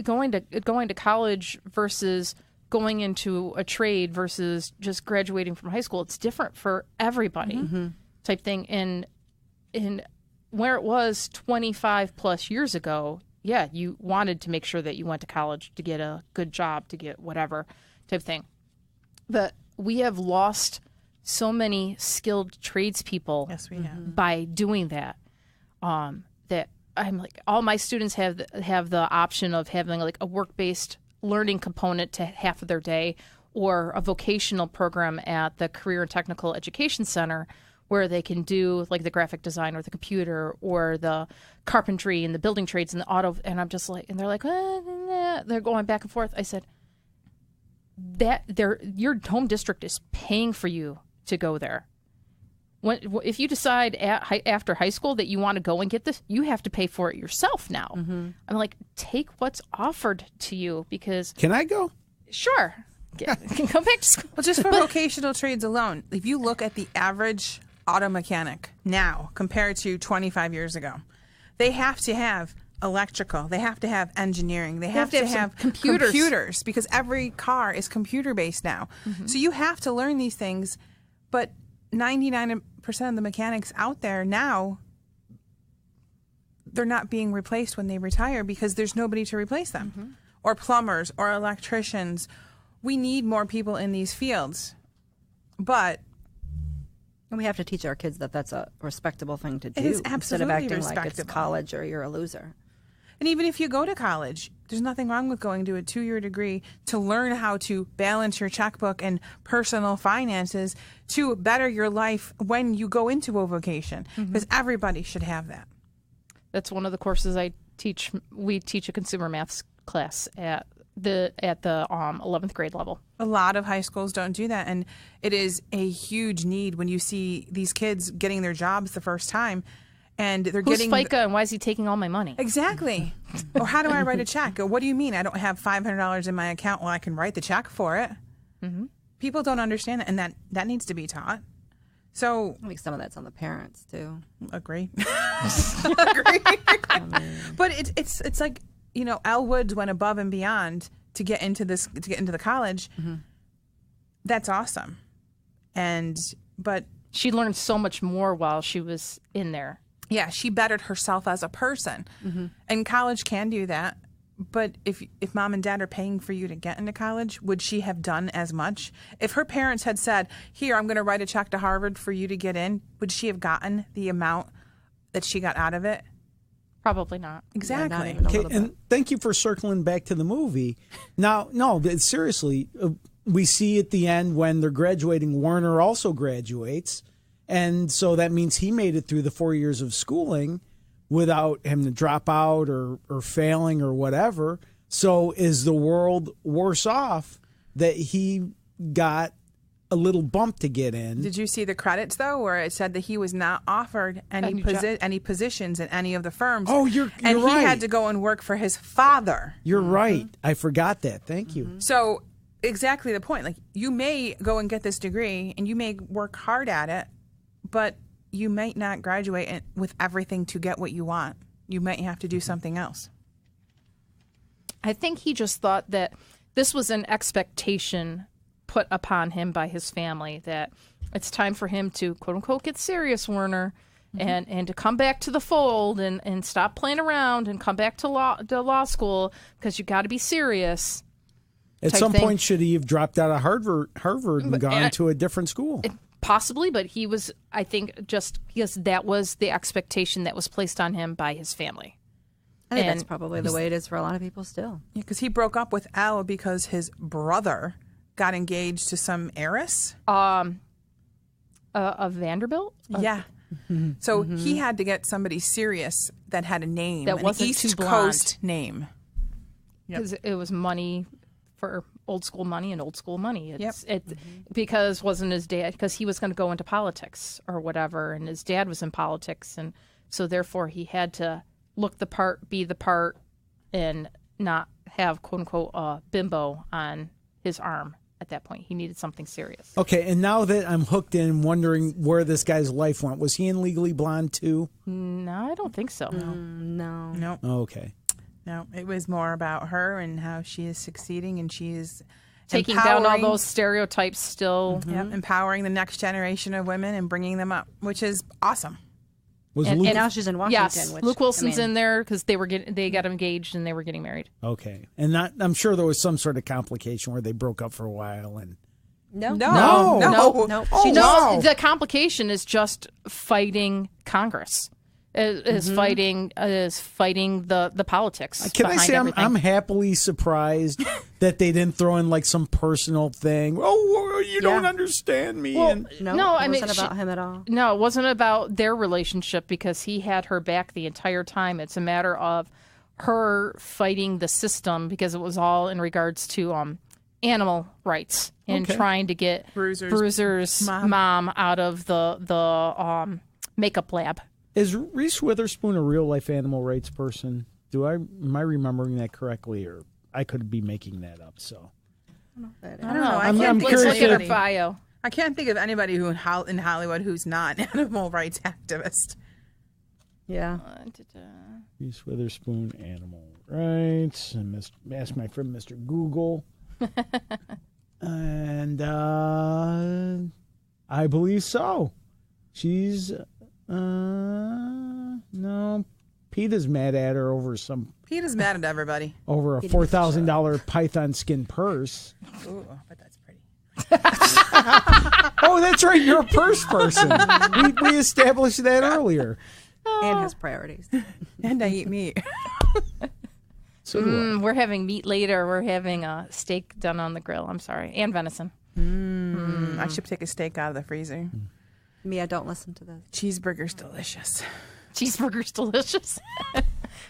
going to college versus going into a trade versus just graduating from high school. It's different for everybody, type thing. In where it was 25 plus years ago, yeah, you wanted to make sure that you went to college to get a good job, to get whatever type thing. But we have lost so many skilled tradespeople by doing that. That I'm like, all my students have the option of having like a work-based learning component to half of their day, or a vocational program at the Career and Technical Education Center where they can do like the graphic design or the computer or the carpentry and the building trades and the auto. And I'm just like, and they're like, they're going back and forth. I said, your home district is paying for you to go there. If you decide after high school that you want to go and get this, you have to pay for it yourself now. I'm like, take what's offered to you, because... Can I go? Sure. Go back to school. Well, just for vocational trades alone, if you look at the average auto mechanic now compared to 25 years ago, they have to have electrical, they have to have engineering, they have to have computers, because every car is computer-based now. So you have to learn these things, but 99% of the mechanics out there now, they're not being replaced when they retire because there's nobody to replace them. Or plumbers or electricians. We need more people in these fields. But... And we have to teach our kids that that's a respectable thing to do. It is instead of absolutely acting like it's respectable. college or you're a loser. And even if you go to college, there's nothing wrong with going to a 2-year degree to learn how to balance your checkbook and personal finances to better your life when you go into a vocation, because everybody should have that. That's one of the courses I teach. We teach a consumer maths class at the 11th grade level. A lot of high schools don't do that, and it is a huge need when you see these kids getting their jobs the first time. And they're Who's getting FICA and why is he taking all my money? Exactly. Or how do I write a check? Or what do you mean? I don't have $500 in my account. Well, I can write the check for it. People don't understand that, and that needs to be taught. So I think some of that's on the parents too. Agree. Agree. But it's like, you know, Elle Woods went above and beyond to get into the college. That's awesome. But she learned so much more while she was in there. Yeah, she bettered herself as a person. And college can do that. But if mom and dad are paying for you to get into college, would she have done as much? If her parents had said, here, I'm going to write a check to Harvard for you to get in, would she have gotten the amount that she got out of it? Probably not. Exactly. Yeah, Okay, and thank you for circling back to the movie. Now, no, seriously, we see at the end when they're graduating, Warner also graduates. And so that means he made it through the 4 years of schooling without him to drop out or failing or whatever. So is the world worse off that he got a little bump to get in? Did you see the credits, though, where it said that he was not offered any positions in any of the firms? Oh, you're right. And he had to go and work for his father. You're right. I forgot that. Thank you. So exactly the point. Like, you may go and get this degree, and you may work hard at it, but you might not graduate with everything to get what you want. You might have to do something else. I think he just thought that this was an expectation put upon him by his family, that it's time for him to, quote unquote, get serious, Werner, and to come back to the fold and stop playing around and come back to law school because you got to be serious. At some point, should he have dropped out of Harvard and gone to a different school? Possibly, but he was, I think, just because that was the expectation that was placed on him by his family. I think that's probably the way it is for a lot of people still. Yeah, because he broke up with Elle because his brother got engaged to some heiress. Of Vanderbilt? Yeah. So he had to get somebody serious that had a name. That wasn't East too blonde. Coast name. Because it was money for old school money and old school money. Yep. Because wasn't his dad, because he was going to go into politics or whatever, and his dad was in politics, and so therefore he had to look the part, be the part, and not have, quote unquote, a bimbo on his arm at that point. He needed something serious. Okay, and now that I'm hooked in, wondering where this guy's life went, was he in Legally Blonde too? No, I don't think so. No. Okay. No, it was more about her and how she is succeeding, and she is taking down all those stereotypes still. Yep, empowering the next generation of women and bringing them up, which is awesome. And now she's in Washington. Yes, Luke Wilson's in there because they got engaged and they were getting married. Okay, and I'm sure there was some sort of complication where they broke up for a while and. No. The complication is just fighting Congress. Is fighting the politics. Can I say I'm happily surprised that they didn't throw in like some personal thing. Oh, you don't understand me. Well, and no, I mean, it wasn't about him at all. No, it wasn't about their relationship because he had her back the entire time. It's a matter of her fighting the system because it was all in regards to animal rights and trying to get Bruiser's mom out of the makeup lab. Is Reese Witherspoon a real life animal rights person? Am I remembering that correctly, or I could be making that up? So I don't know. I'm curious. Look at her bio. I can't think of anybody who in Hollywood who's not an animal rights activist. Yeah. Reese Witherspoon, animal rights. And ask my friend Mr. Google. And I believe so. She's. No, Peta's mad at her over Peta's mad at everybody. Over a $4,000 python skin purse. Ooh, but that's pretty. Oh, that's right. You're a purse person. We established that earlier. And has priorities. And I eat meat. So do I. We're having meat later. We're having a steak done on the grill. I'm sorry. And venison. I should take a steak out of the freezer. Mia, don't listen to this. Cheeseburger's delicious. Cheeseburger's delicious.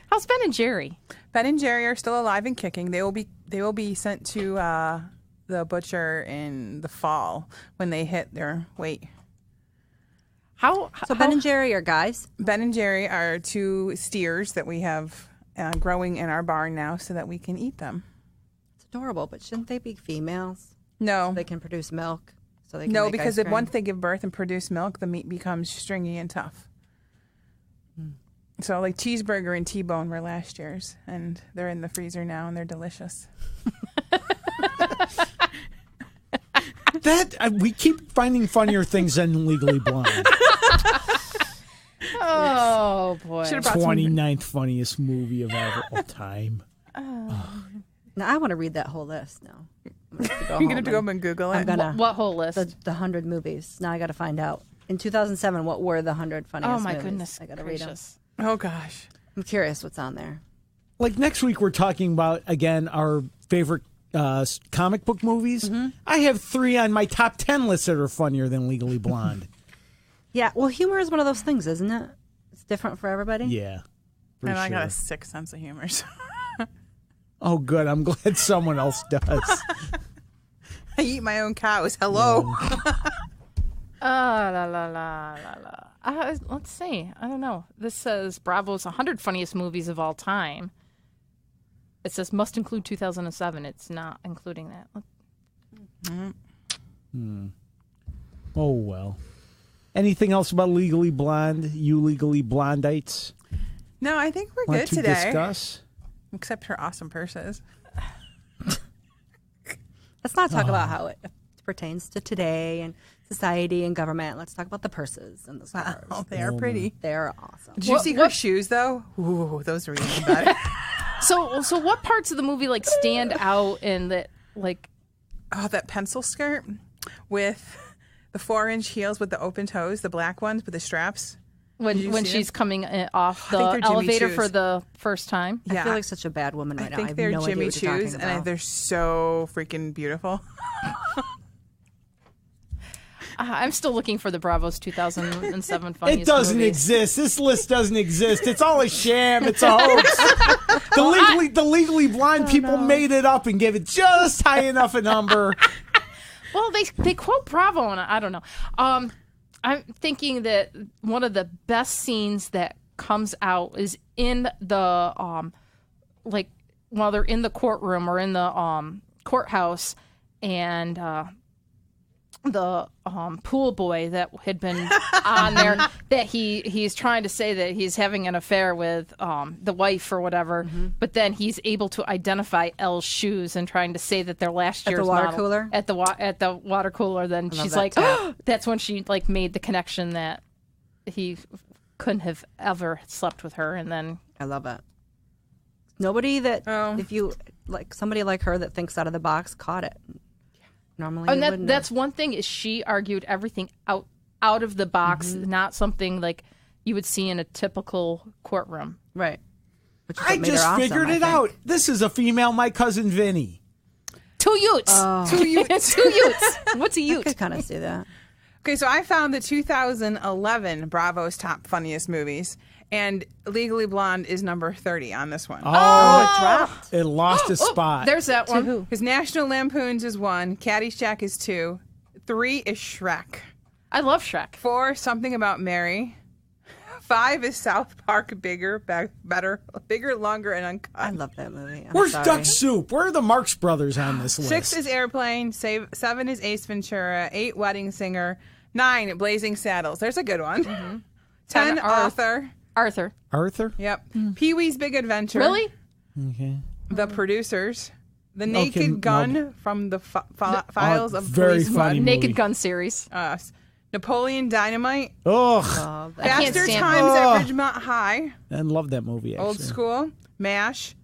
How's Ben and Jerry? Ben and Jerry are still alive and kicking. They will be sent to the butcher in the fall when they hit their weight. So Ben and Jerry are guys? Ben and Jerry are two steers that we have growing in our barn now so that we can eat them. It's adorable, but shouldn't they be females? No. So they can produce milk? So they can No, make because ice cream? once they give birth and produce milk, the meat becomes stringy and tough. So like cheeseburger and T-bone were last year's, and they're in the freezer now, and they're delicious. We keep finding funnier things than Legally Blonde. Oh, boy. 29th funniest movie of all time. Now I want to read that whole list now. You're going to have to go home and Google it. I'm gonna, What whole list? the 100 movies. Now I got to find out. In 2007, what were the 100 funniest Oh, my movies? goodness I got to read them. gracious. Oh, gosh. I'm curious what's on there. Like next week, we're talking about, again, our favorite comic book movies. I have 3 on my top 10 list that are funnier than Legally Blonde. Yeah, well, humor is one of those things, isn't it? It's different for everybody. Yeah. for And I got sure. a sick sense of humor. So Oh, good. I'm glad someone else does. I eat my own cows. Hello. Let's see. I don't know. This says Bravo's 100 funniest movies of all time. It says must include 2007. It's not including that. Oh, well. Anything else about Legally Blonde? You Legally Blondites? No, I think we're Want good to today. discuss? Except her awesome purses. Let's not talk about how it pertains to today and society and government. Let's talk about the purses and the scarves. Oh, they are pretty. They're awesome. Did you see her shoes, though? Ooh, those are even better. So what parts of the movie like stand out and that like? Oh, that pencil skirt with the 4-inch heels with the open toes, the black ones with the straps. When she's coming off I think the they're Jimmy elevator Choos. for the first time. I feel like such a bad woman right I now. think I have they're no idea Jimmy what you're Choos, talking about. and they're so freaking beautiful. I'm still looking for the Bravo's 2007 funniest It doesn't movies. exist. This list doesn't exist. It's all a sham. It's a hoax. The legally blind people made it up and gave it just high enough a number. Well, they quote Bravo, and I don't know. I'm thinking that one of the best scenes that comes out is in the like while they're in the courtroom or in the courthouse, and the pool boy that had been on there that he's trying to say that he's having an affair with the wife or whatever, but then he's able to identify Elle's shoes and trying to say that they're last year's the water model. cooler? At the water cooler. Then she's that like, tap. that's when she like made the connection that he couldn't have ever slept with her, and then I love it. Nobody that if you like somebody like her that thinks out of the box caught it. Normally, and that's one thing is she argued everything out of the box, not something like you would see in a typical courtroom. right. Which is I what made her just awesome, figured I it think. out. This is a female, my cousin Vinny. 2 Utes. 2 Utes. 2 Utes. What's a I Ute? could kind of see that. Okay, so I found the 2011 Bravo's top funniest movies, and Legally Blonde is number 30 on this one. Oh, it dropped. It lost a spot. There's that one. who? Because National Lampoons is 1, Caddyshack is 2, 3 is Shrek, I love Shrek. 4 Something About Mary, 5 is South Park, bigger, bigger, longer, and uncut. I love that movie. I'm Where's sorry. Duck Soup? Where are the Marx Brothers on this list? 6 is Airplane, 7 is Ace Ventura, 8 Wedding Singer, 9 Blazing Saddles. There's a good one. 10 Arthur. Arthur? Yep. Pee-wee's Big Adventure. Really? Okay. The Producers. The Naked Gun from the Files of very Police funny Squad. movie. Naked Gun series. Napoleon Dynamite. Ugh. Oh, that- can't Faster stand- Times at Ridgemont High. I love that movie, actually. Old School. MASH.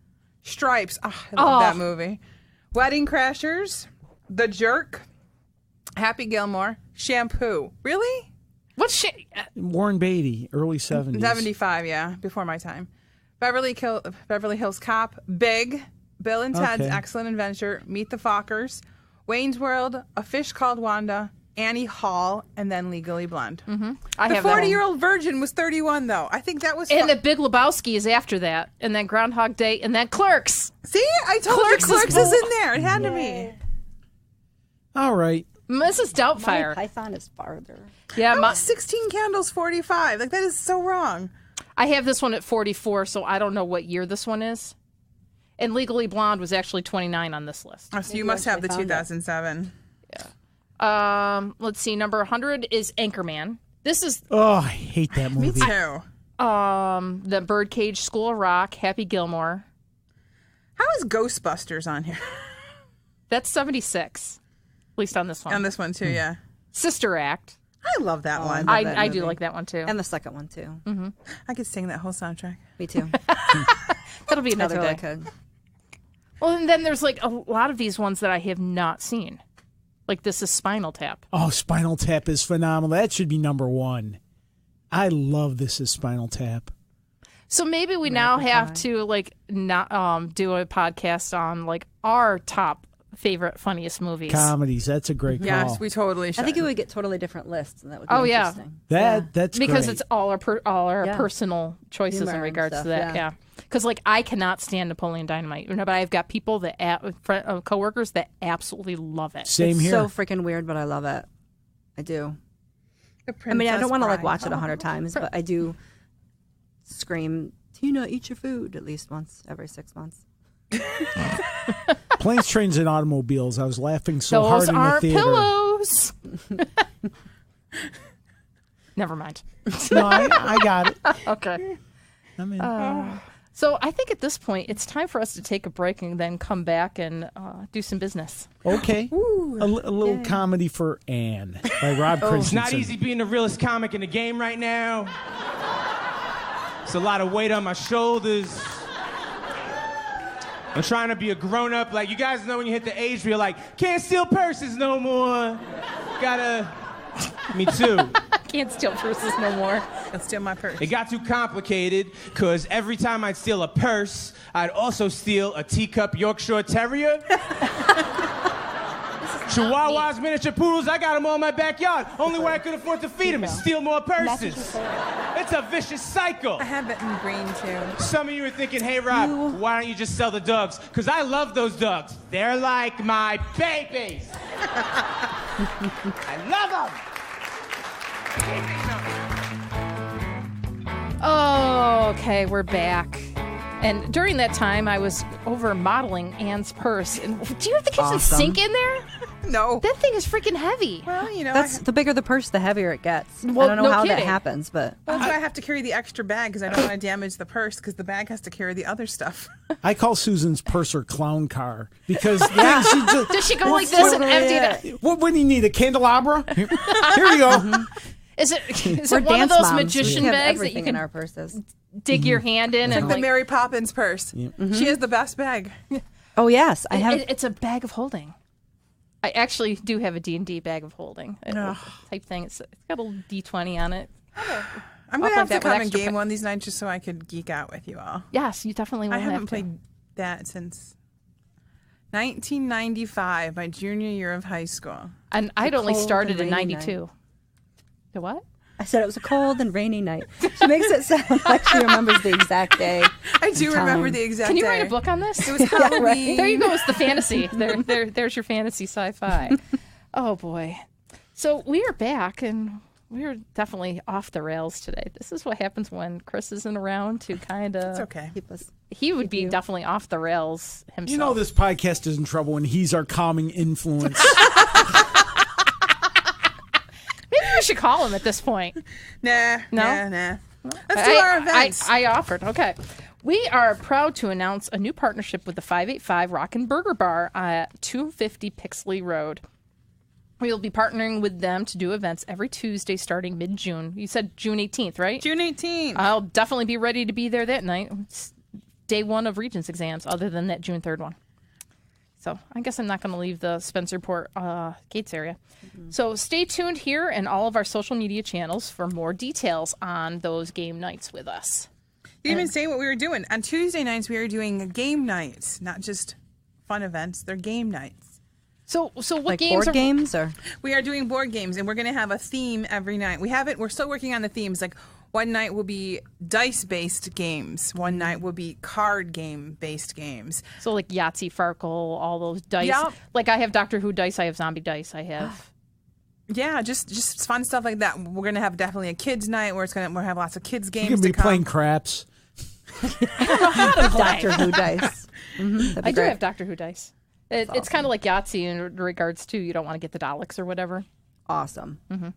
Stripes. Oh, I love that movie. Wedding Crashers. The Jerk. Happy Gilmore. Shampoo. Really? What's she? Warren Beatty, early 70s. 75, yeah, before my time. Beverly Hills Cop, Big, Bill and Ted's Excellent Adventure, Meet the Fockers, Wayne's World, A Fish Called Wanda, Annie Hall, and then Legally Blonde. Mm-hmm. The 40-Year-Old Virgin was 31, though. I think that was... And The Big Lebowski is after that. And then Groundhog Day, and then Clerks. See? I told you Clerks is in there. It had to be. All right. Mrs. Doubtfire. Python is farther. Yeah, 16 Candles, 45. Like, that is so wrong. I have this one at 44, so I don't know what year this one is. And Legally Blonde was actually 29 on this list. Oh, so you must have the 2007. Yeah. Let's see. Number 100 is Anchorman. This is... Oh, I hate that movie. Me too. The Birdcage, School of Rock, Happy Gilmore. How is Ghostbusters on here? That's 76. At least on this one. On this one, too, yeah. Sister Act. I love that one. I do like that one, too. And the second one, too. Mm-hmm. I could sing that whole soundtrack. Me, too. That'll be another day. Could. Well, and then there's like a lot of these ones that I have not seen. Like this is Spinal Tap. Oh, Spinal Tap is phenomenal. That should be number 1. I love This Is Spinal Tap. So maybe we now have to like not do a podcast on like our top favorite funniest movies. Comedies. That's a great call. Yes, we totally should. I think it would get totally different lists, and that would be interesting. That's because great. it's all our personal choices Humor in regards stuff, to that. Yeah. Because like I cannot stand Napoleon Dynamite, but I've got people that coworkers that absolutely love it. Same here. So freaking weird, but I love it. I do. I mean, I don't want to like watch it 100 times, but I do scream, "Tina, eat your food" at least once every 6 months. Planes, Trains, and Automobiles. I was laughing so hard in the theater. Those are pillows. Never mind. No, I got it. Okay. I mean, so I think at this point it's time for us to take a break and then come back and do some business. Okay. A little comedy for Anne by Rob Christensen. It's not easy being the realest comic in the game right now. It's a lot of weight on my shoulders. I'm trying to be a grown-up. Like, you guys know when you hit the age where you're like, can't steal purses no more. Gotta... Me too. Can't steal purses no more. Can't steal my purse. It got too complicated, because every time I'd steal a purse, I'd also steal a teacup Yorkshire Terrier. Chihuahuas, miniature poodles, I got them all in my backyard. Only way I could afford to feed them is steal more purses. It's a vicious cycle. I have it in green, too. Some of you are thinking, hey, Rob, why don't you just sell the dogs? Because I love those dogs. They're like my babies. I love them. Oh, okay, we're back. And during that time, I was over modeling Anne's purse. And do you have the kitchen sink in there? No. That thing is freaking heavy. Well, you know. That's the bigger the purse, the heavier it gets. Well, I don't know no how kidding. that happens, but That's why I have to carry the extra bag, because I don't want to damage the purse, because the bag has to carry the other stuff. I call Susan's purse her clown car because she just, does she go like this and empty it? What do you need? A candelabra? Here you go. Is it we're one of dance those moms. magician We have bags that everything you can in our purses. dig your hand in? It's and like the Mary Poppins purse. She has the best bag. Oh yes, I have. It's a bag of holding. I actually do have a D&D bag of holding type thing. It's got a little D20 on it. I'm going to have to that with come and extra game one these nights just so I could geek out with you all. Yes, you definitely will I have haven't to. played that since 1995, my junior year of high school. And I'd only cold started and in rainy 92. The what? I said it was a cold and rainy night. She makes it sound like she remembers the exact day. I do remember the exact Can you day. write a book on this? It was Halloween. There you go. It's the fantasy. There's your fantasy sci-fi. Oh boy. So we are back, and we're definitely off the rails today. This is what happens when Chris isn't around to kind of. It's okay. He would be definitely off the rails himself. You know this podcast is in trouble when he's our calming influence. Maybe we should call him at this point. Nah. No? Let's do our events. I offered. Okay. We are proud to announce a new partnership with the 585 Rockin' Burger Bar at 250 Pixley Road. We will be partnering with them to do events every Tuesday starting mid-June. You said June 18th, right? June 18th. I'll definitely be ready to be there that night. It's day one of Regents exams, other than that June 3rd one. So I guess I'm not going to leave the Spencerport Gates area. So stay tuned here and all of our social media channels for more details on those game nights with us. You didn't even say what we were doing. On Tuesday nights, we are doing game nights, not just fun events. They're game nights. So what like games board games or? We are doing board games, and we're going to have a theme every night. We're still working on the themes. Like one night will be dice-based games. One night will be card game-based games. So like Yahtzee, Farkle, all those dice. Yep. Like I have Doctor Who dice. I have zombie dice. I have. Yeah, just fun stuff like that. We're going to have definitely a kids' night where we'll have lots of kids' games. You can be playing craps. Doctor Who dice. I do have Doctor Who dice. It's kind of like Yahtzee in regards to you don't want to get the Daleks or whatever. Awesome. Mm-hmm.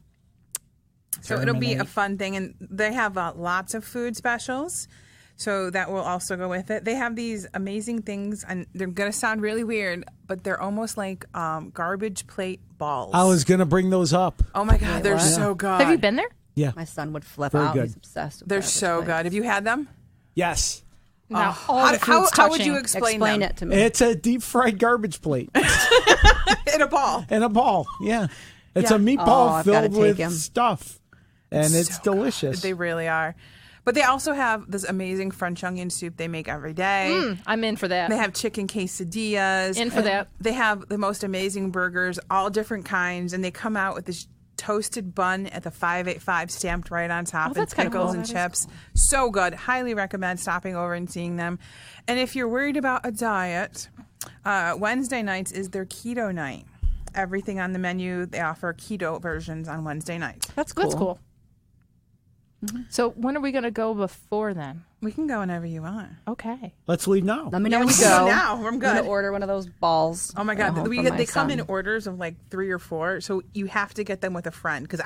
So it'll be a fun thing, and they have lots of food specials. So that will also go with it. They have these amazing things, and they're going to sound really weird, but they're almost like garbage plate balls. I was going to bring those up. Oh, my God. They're so good. Have you been there? Yeah. My son would flip Very out. good. He's obsessed with They're garbage so plates. good. Have you had them? Yes. Now, all the food's how would touching. you explain them? it to me. It's a deep fried garbage plate In a ball. and a ball. Yeah. It's Yeah. a Oh, meatball I've gotta filled take with him. stuff. And it's so good. delicious. They really are. But they also have this amazing French onion soup they make every day. I'm in for that. They have chicken quesadillas. In for that. They have the most amazing burgers, all different kinds, and they come out with this toasted bun at the 585 stamped right on top, and that's kinda pickles cool. and That is chips. So good. Highly recommend stopping over and seeing them. And if you're worried about a diet, Wednesday nights is their keto night. Everything on the menu, they offer keto versions on Wednesday nights. That's cool. That's cool. So when are we going to go before then? We can go whenever you want. Okay. Let's leave now. Let me know Yeah, when we you can go. go now. I'm I'm good. going to order one of those balls. Oh my at God, home for they come son. in orders of like 3 or 4, so you have to get them with a friend because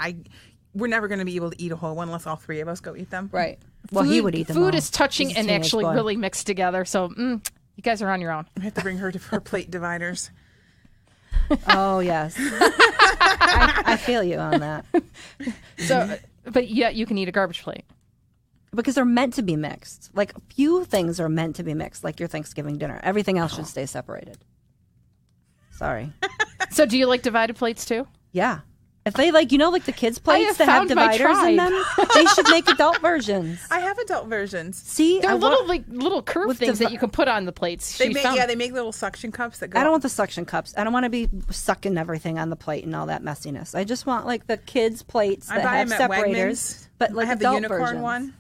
we're never going to be able to eat a whole one unless all 3 of us go eat them. Right. Well, he would eat them Food all. is touching He's a and teenage actually boy. really mixed together. So you guys are on your own. I have to bring her to her plate dividers. Oh, yes. I feel you on that. So, but yet you can eat a garbage plate. Because they're meant to be mixed. Like, few things are meant to be mixed, like your Thanksgiving dinner. Everything else should stay separated. Sorry. So do you like divided plates too? Yeah. If they like the kids' plates have that have found my dividers in tribe. them, they should make adult versions. I have adult versions. See, They're I little want- little curved with things that you can put on the plates. They make little suction cups that go. I don't want the suction cups. I don't want to be sucking everything on the plate and all that messiness. I just want like the kids' plates I that buy have them at separators. Wegmans. But like I have the adult unicorn versions. one.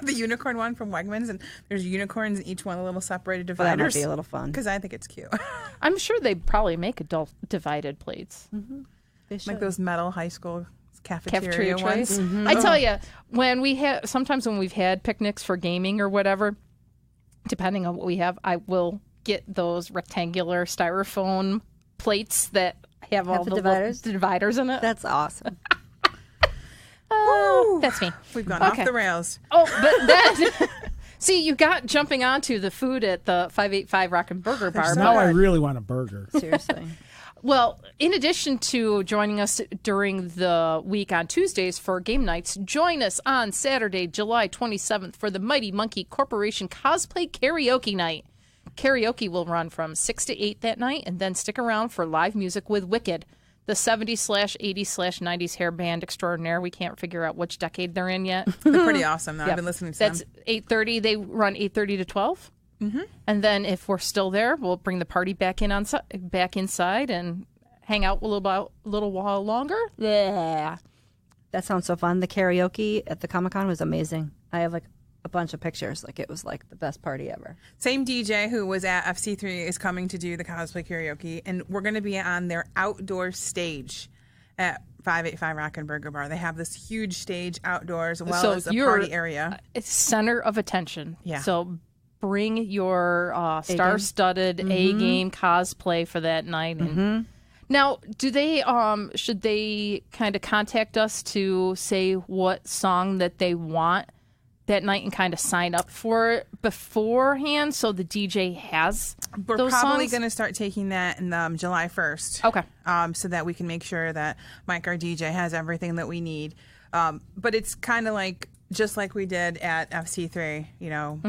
The unicorn one from Wegmans, and there's unicorns in each one, a little separated Well, that dividers. might be a little fun. Because I think it's cute. I'm sure they probably make adult divided plates. They should. Like those metal high school cafeteria Trays. ones. I tell you, when we've had picnics for gaming or whatever, depending on what we have, I will get those rectangular styrofoam plates that have all the the dividers? dividers in it. That's awesome. That's me. We've gone Okay. off the rails. Oh, but then see, you got jumping onto the food at the 585 Rock and Burger Bar. Now I really want a burger. Seriously. Well, in addition to joining us during the week on Tuesdays for game nights, join us on Saturday, July 27th for the Mighty Monkey Corporation Cosplay Karaoke Night. Karaoke will run from 6 to 8 that night, and then stick around for live music with Wicked, the 70s/80s/90s hair band extraordinaire. We can't figure out which decade they're in yet. They're pretty awesome, though. Yep. I've been listening to That's them. 8:30. They run 8:30 to 12. And then if we're still there, we'll bring the party back inside and hang out a little while longer. Yeah. That sounds so fun. The karaoke at the Comic-Con was amazing. I have like a bunch of pictures. Like it was like the best party ever. Same DJ who was at FC3 is coming to do the cosplay karaoke, and we're going to be on their outdoor stage at 585 Rock and Burger Bar. They have this huge stage outdoors as well as a party area. It's center of attention. Yeah. So bring your star-studded A-game cosplay for that night. And now, do they should they kind of contact us to say what song that they want that night and kind of sign up for it beforehand so the DJ has We're those probably songs? going to start taking that in July 1st. Okay. So that we can make sure that Mike, our DJ, has everything that we need. But it's kind of like just like we did at FC3. You know,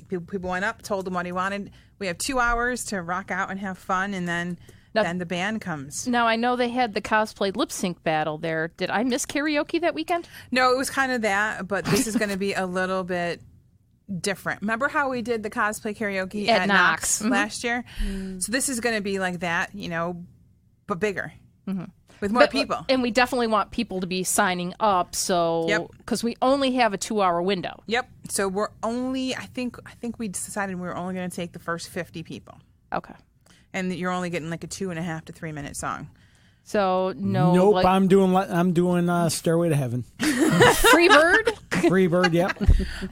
people went up, told them what he wanted. We have 2 hours to rock out and have fun, and then the band comes. Now, I know they had the cosplay lip sync battle there. Did I miss karaoke that weekend? No, it was kind of that, but this is going to be a little bit different. Remember how we did the cosplay karaoke at Knox last year? So this is going to be like that, you know, but bigger. With more people. And we definitely want people to be signing up, so because we only have a 2-hour window. Yep. So we're only, I think we decided we were only going to take the first 50 people. Okay. And you're only getting like a 2.5 to 3 minute song. So no. Nope. Like, I'm doing Stairway to Heaven. Free Bird. Free Bird. Yep.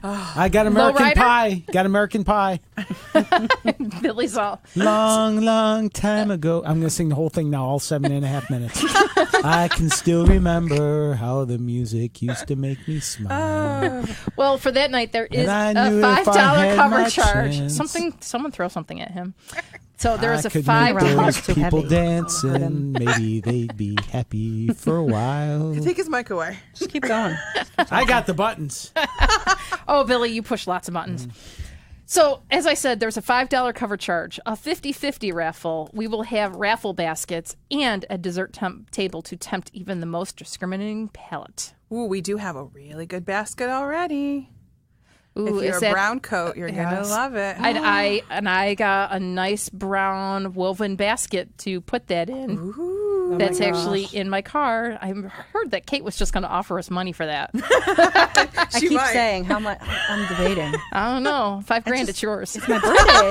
I got American Pie. Got American Pie. Billy's all long time ago. I'm gonna sing the whole thing now, all 7.5 minutes. I can still remember how the music used to make me smile. Well, for that night there is a $5 cover charge. Someone throw something at him. So there was a $5 people dancing. Maybe they'd be happy for a while. Take his mic away. Just keep going. I got the buttons. Oh, Billy, you push lots of buttons. So, as I said, there's a $5 cover charge, a 50-50 raffle. We will have raffle baskets and a dessert table to tempt even the most discriminating palate. Ooh, we do have a really good basket already. Ooh, if you're a brown coat, you're gonna love it. I got a nice brown woven basket to put that in. Ooh, that's actually in my car. I heard that Kate was just going to offer us money for that. I keep saying how much. I'm debating. I don't know. $5,000. It's yours. It's my birthday,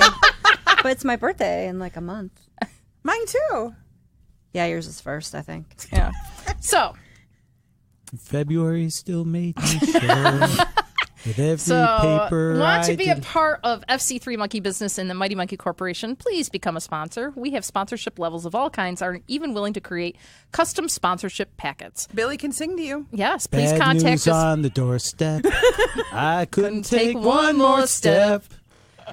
but it's my birthday in like a month. Mine too. Yeah, yours is first, I think. Yeah. So February still made me sure. With every paper want to be a part of FC3 Monkey Business and the Mighty Monkey Corporation? Please become a sponsor. We have sponsorship levels of all kinds, are even willing to create custom sponsorship packets. Billy can sing to you. Yes, please Bad contact news us. on the doorstep. I couldn't take one more step.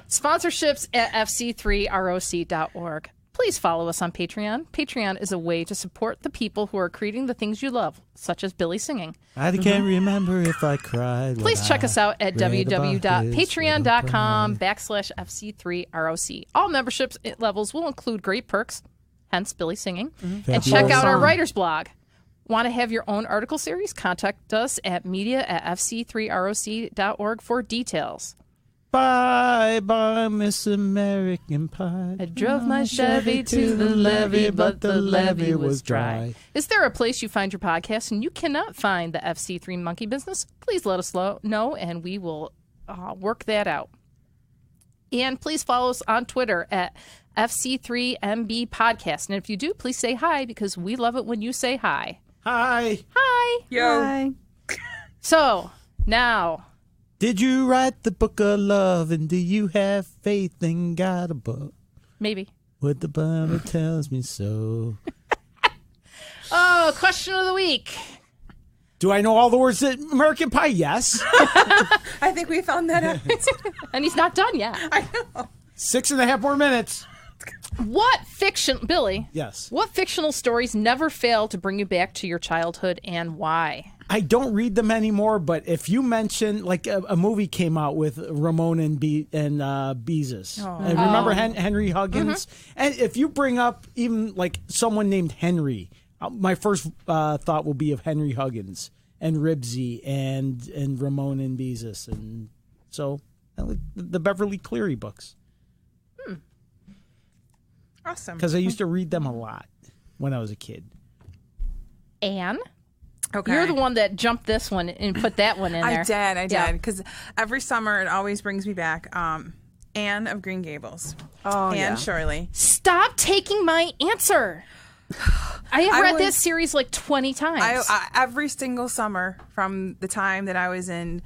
Sponsorships at fc3roc.org. Please follow us on Patreon. Patreon is a way to support the people who are creating the things you love, such as Billy singing. I can't remember if I cried. Please check us out at www.patreon.com/FC3ROC. All memberships levels will include great perks, hence Billy singing. And check out our writer's blog. Want to have your own article series? Contact us at media@fc3roc.org for details. Bye, bye, Miss American Pie. I drove my Chevy to the levee, but the levee was dry. Is there a place you find your podcast and you cannot find the FC3 Monkey Business? Please let us know, and we will work that out. And please follow us on Twitter at FC3MB Podcast. And if you do, please say hi, because we love it when you say hi. Hi. Hi. Yo. Hi. So, now... Did you write the book of love, and do you have faith in God above? Maybe. What the Bible tells me so. Oh, question of the week. Do I know all the words to American Pie? Yes. I think we found that out. And he's not done yet. I know. 6.5 more minutes. What fiction, Billy? Yes. What fictional stories never fail to bring you back to your childhood, and why? I don't read them anymore, but if you mention, like a movie came out with Ramon and Beezus. And remember Henry Huggins? And if you bring up even like someone named Henry, my first thought will be of Henry Huggins and Ribsy and Ramon and Beezus. And so the Beverly Cleary books. Awesome. Because I used to read them a lot when I was a kid. Anne? Okay. You're the one that jumped this one and put that one in there. I did. Because every summer it always brings me back. Anne of Green Gables. Oh, Anne Shirley. Stop taking my answer. I have read this series like 20 times. Every single summer from the time that I was in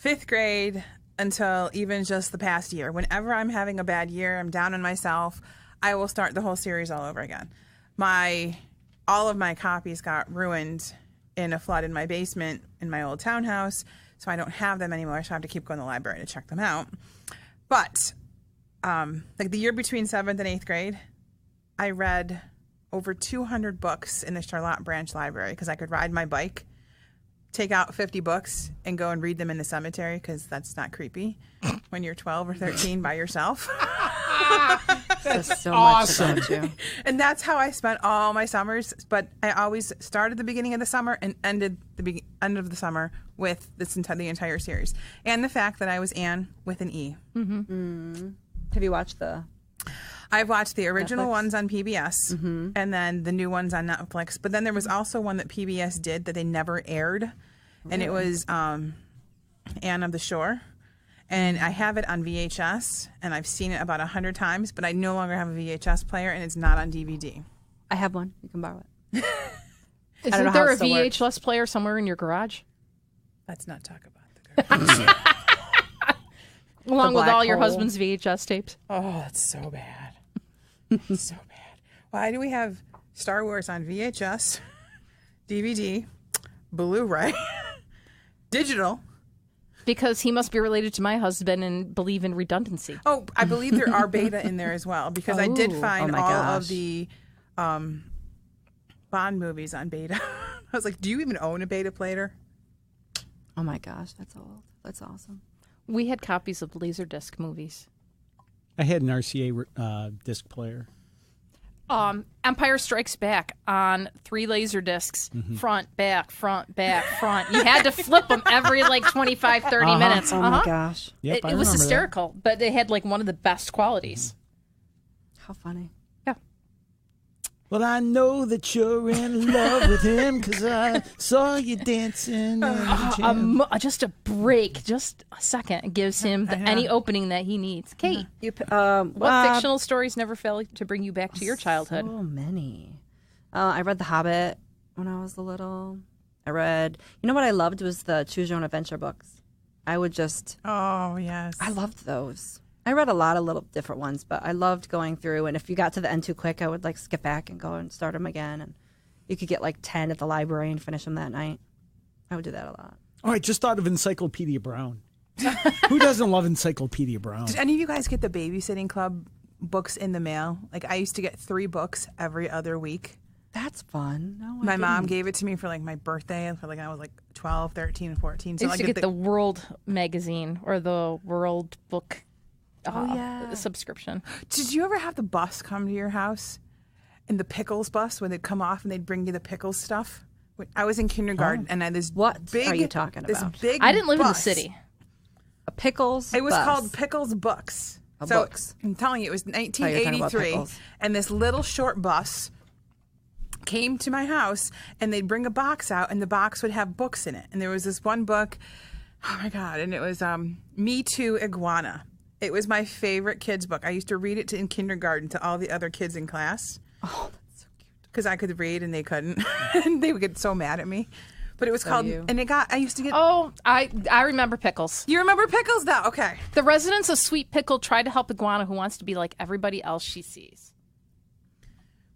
5th grade until even just the past year. Whenever I'm having a bad year, I'm down on myself, I will start the whole series all over again. All of my copies got ruined in a flood in my basement in my old townhouse, so I don't have them anymore, so I have to keep going to the library to check them out. But like the year between 7th and 8th grade, I read over 200 books in the Charlotte Branch Library because I could ride my bike take out 50 books and go and read them in the cemetery because that's not creepy when you're 12 or 13 by yourself. That's so awesome. much about you. And that's how I spent all my summers. But I always started the beginning of the summer and ended the end of the summer with the entire series. And the fact that I was Anne with an E. Have you watched the... I've watched the original Netflix? Ones on PBS and then the new ones on Netflix. But then there was also one that PBS did that they never aired. And it was Anne of the Shore. And I have it on VHS, and I've seen it about 100 times, but I no longer have a VHS player, and it's not on DVD. I have one. You can borrow it. Isn't there a VHS player somewhere in your garage? Let's not talk about the garage. Along with black all your hole. husband's VHS tapes. Oh, that's so bad. So bad. Why do we have Star Wars on VHS, DVD, Blu-ray, digital? Because he must be related to my husband and believe in redundancy. Oh, I believe there are beta in there as well because I did find my all gosh. of the Bond movies on beta. I was like, do you even own a beta player? Oh my gosh, that's old. That's awesome. We had copies of Laserdisc movies. I had an RCA disc player. Empire Strikes Back on 3 laser discs, front, back, front, back, front. You had to flip them every like 25, 30 minutes. Oh my gosh. Yep, It I was remember that. hysterical, but they had like one of the best qualities. How funny. Yeah. Well, I know that you're in love with him because I saw you dancing. on the gym. Just a break, just a second, gives him any opening that he needs. Kate, what fictional stories never fail to bring you back to your childhood? So many. I read The Hobbit when I was little. I read, you know what I loved was the Choose Your Own Adventure books. I would just, Oh, yes. I loved those. I read a lot of little different ones, but I loved going through. And if you got to the end too quick, I would like skip back and go and start them again. And you could get like 10 at the library and finish them that night. I would do that a lot. Oh, I just thought of Encyclopedia Brown. Who doesn't love Encyclopedia Brown? Did any of you guys get the Babysitting Club books in the mail? Like, I used to get 3 books every other week. That's fun. No, I My mom didn't. gave it to me for like my birthday, for like I was like 12, 13, and 14. I used to get the World magazine or the World book subscription. Did you ever have the bus come to your house? And the pickles bus, when they'd come off and they'd bring you the pickles stuff? I was in kindergarten and I had this What big, are you talking this about? big I didn't live in the bus. city. A pickles. It was bus. called Pickles Books. Books. I'm telling you, it was you're talking about 1983, pickles. and this little short bus came to my house, and they'd bring a box out, and the box would have books in it. And there was this one book, oh my God, and it was Me Too Iguana. It was my favorite kids' book. I used to read it in kindergarten to all the other kids in class. Oh, that's so cute. Because I could read and they couldn't. And they would get so mad at me. But it was called, you. and I used to get, Oh, I remember Pickles. you remember Pickles now? Okay. The residents of Sweet Pickle try to help Iguana who wants to be like everybody else she sees.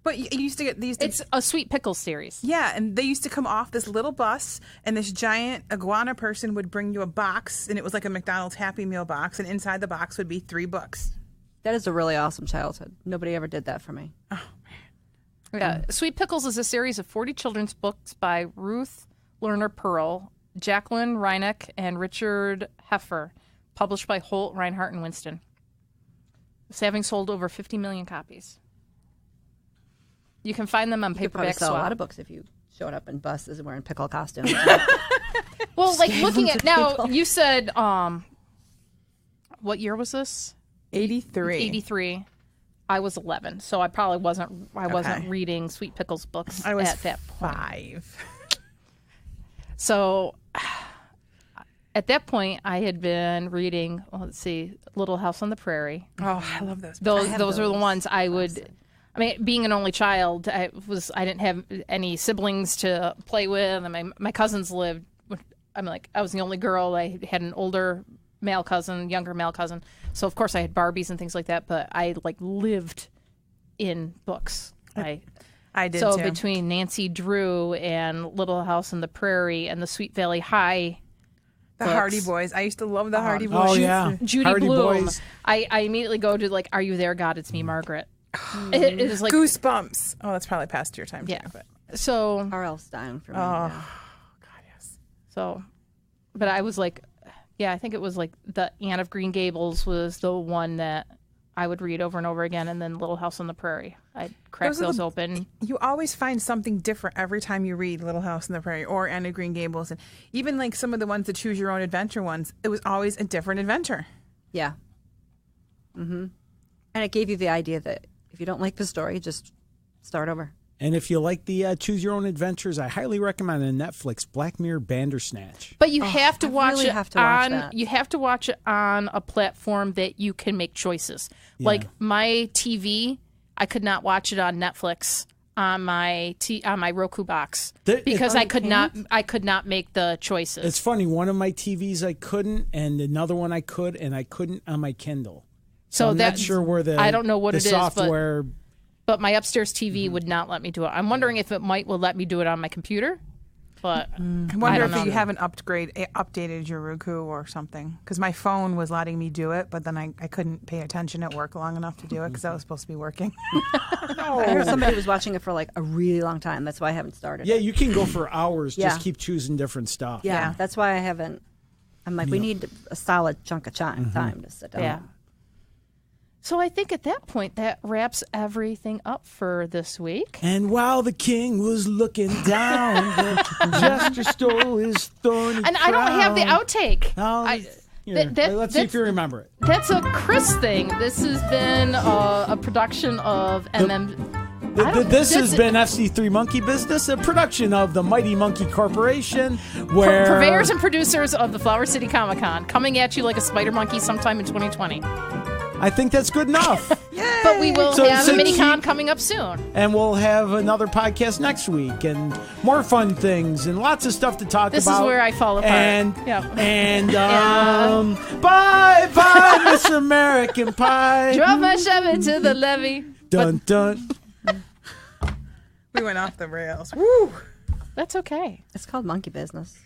But you used to get these. It's a Sweet Pickle series. Yeah, and they used to come off this little bus, and this giant iguana person would bring you a box, and it was like a McDonald's Happy Meal box, and inside the box would be 3 books. That is a really awesome childhood. Nobody ever did that for me. Yeah, Sweet Pickles is a series of 40 children's books by Ruth Lerner Pearl, Jacqueline Reineck, and Richard Heffer, published by Holt, Reinhardt, and Winston. It's having sold over 50 million copies. You can find them on You could probably paperback sell a swap. lot of books if you showed up in buses and wearing pickle costumes. Well, like looking them at to now, people. you said, what year was this? 83. 83. I was 11, so I probably wasn't. I wasn't Okay. reading Sweet Pickles books I was at that point. 5. So at that point, I had been reading. Well, let's see, Little House on the Prairie. Oh, I love those. Those are the ones I would. I mean, being an only child, I didn't have any siblings to play with, and my cousins lived. I was the only girl. I had an older male cousin, younger male cousin. So of course I had Barbies and things like that. But I lived in books. I did So too. between Nancy Drew and Little House on the Prairie and the Sweet Valley High. The books. Hardy Boys. I used to love the Hardy Boys. Oh, yeah. Judy Hardy Bloom. Boys. I immediately go to Are You There, God? It's Me, Margaret. It is like Goosebumps. Oh, that's probably past your time. Yeah. Too, but. so. R.L. Stein for me. Oh, yeah. God, yes. So, but I was like, yeah, I think it was like the Anne of Green Gables was the one that I would read over and over again, and then Little House on the Prairie. I'd crack those open. You always find something different every time you read Little House on the Prairie or Anne of Green Gables. And even like some of the ones, the Choose Your Own Adventure ones, it was always a different adventure. Yeah. Mm-hmm. And it gave you the idea that if you don't like the story, just start over. And if you like the Choose Your Own Adventures, I highly recommend on Netflix Black Mirror Bandersnatch. But you have to watch really it have to watch on. that. You have to watch it on a platform that you can make choices. Yeah. Like my TV, I could not watch it on Netflix on my Roku box because I could not make the choices. It's funny. One of my TVs I couldn't, and another one I could, and I couldn't on my Kindle. So I'm not sure where I don't know what it is, software. But my upstairs TV would not let me do it. I'm wondering if it will let me do it on my computer. But I wonder if you haven't updated your Roku or something. Because my phone was letting me do it, but then I couldn't pay attention at work long enough to do it because I was supposed to be working. I heard somebody was watching it for like a really long time. That's why I haven't started. Yeah, you can go for hours. Just keep choosing different stuff. Yeah, that's why I haven't. I'm like, we need a solid chunk of time to sit down. Yeah. So I think at that point, that wraps everything up for this week. And while the king was looking down, the jester stole his thorny And I don't have the outtake. Let's see if you remember it. That's a Chris thing. This has been a production of This has been FC3 Monkey Business, a production of the Mighty Monkey Corporation, where purveyors and producers of the Flower City Comic Con, coming at you like a spider monkey sometime in 2020. I think that's good enough. But we will have a mini-con coming up soon. And we'll have another podcast next week and more fun things and lots of stuff to talk about. This is where I fall apart. Bye, Miss American Pie. Drove my Chevy to the levee. Dun, dun. We went off the rails. Woo! That's okay. It's called Monkey Business.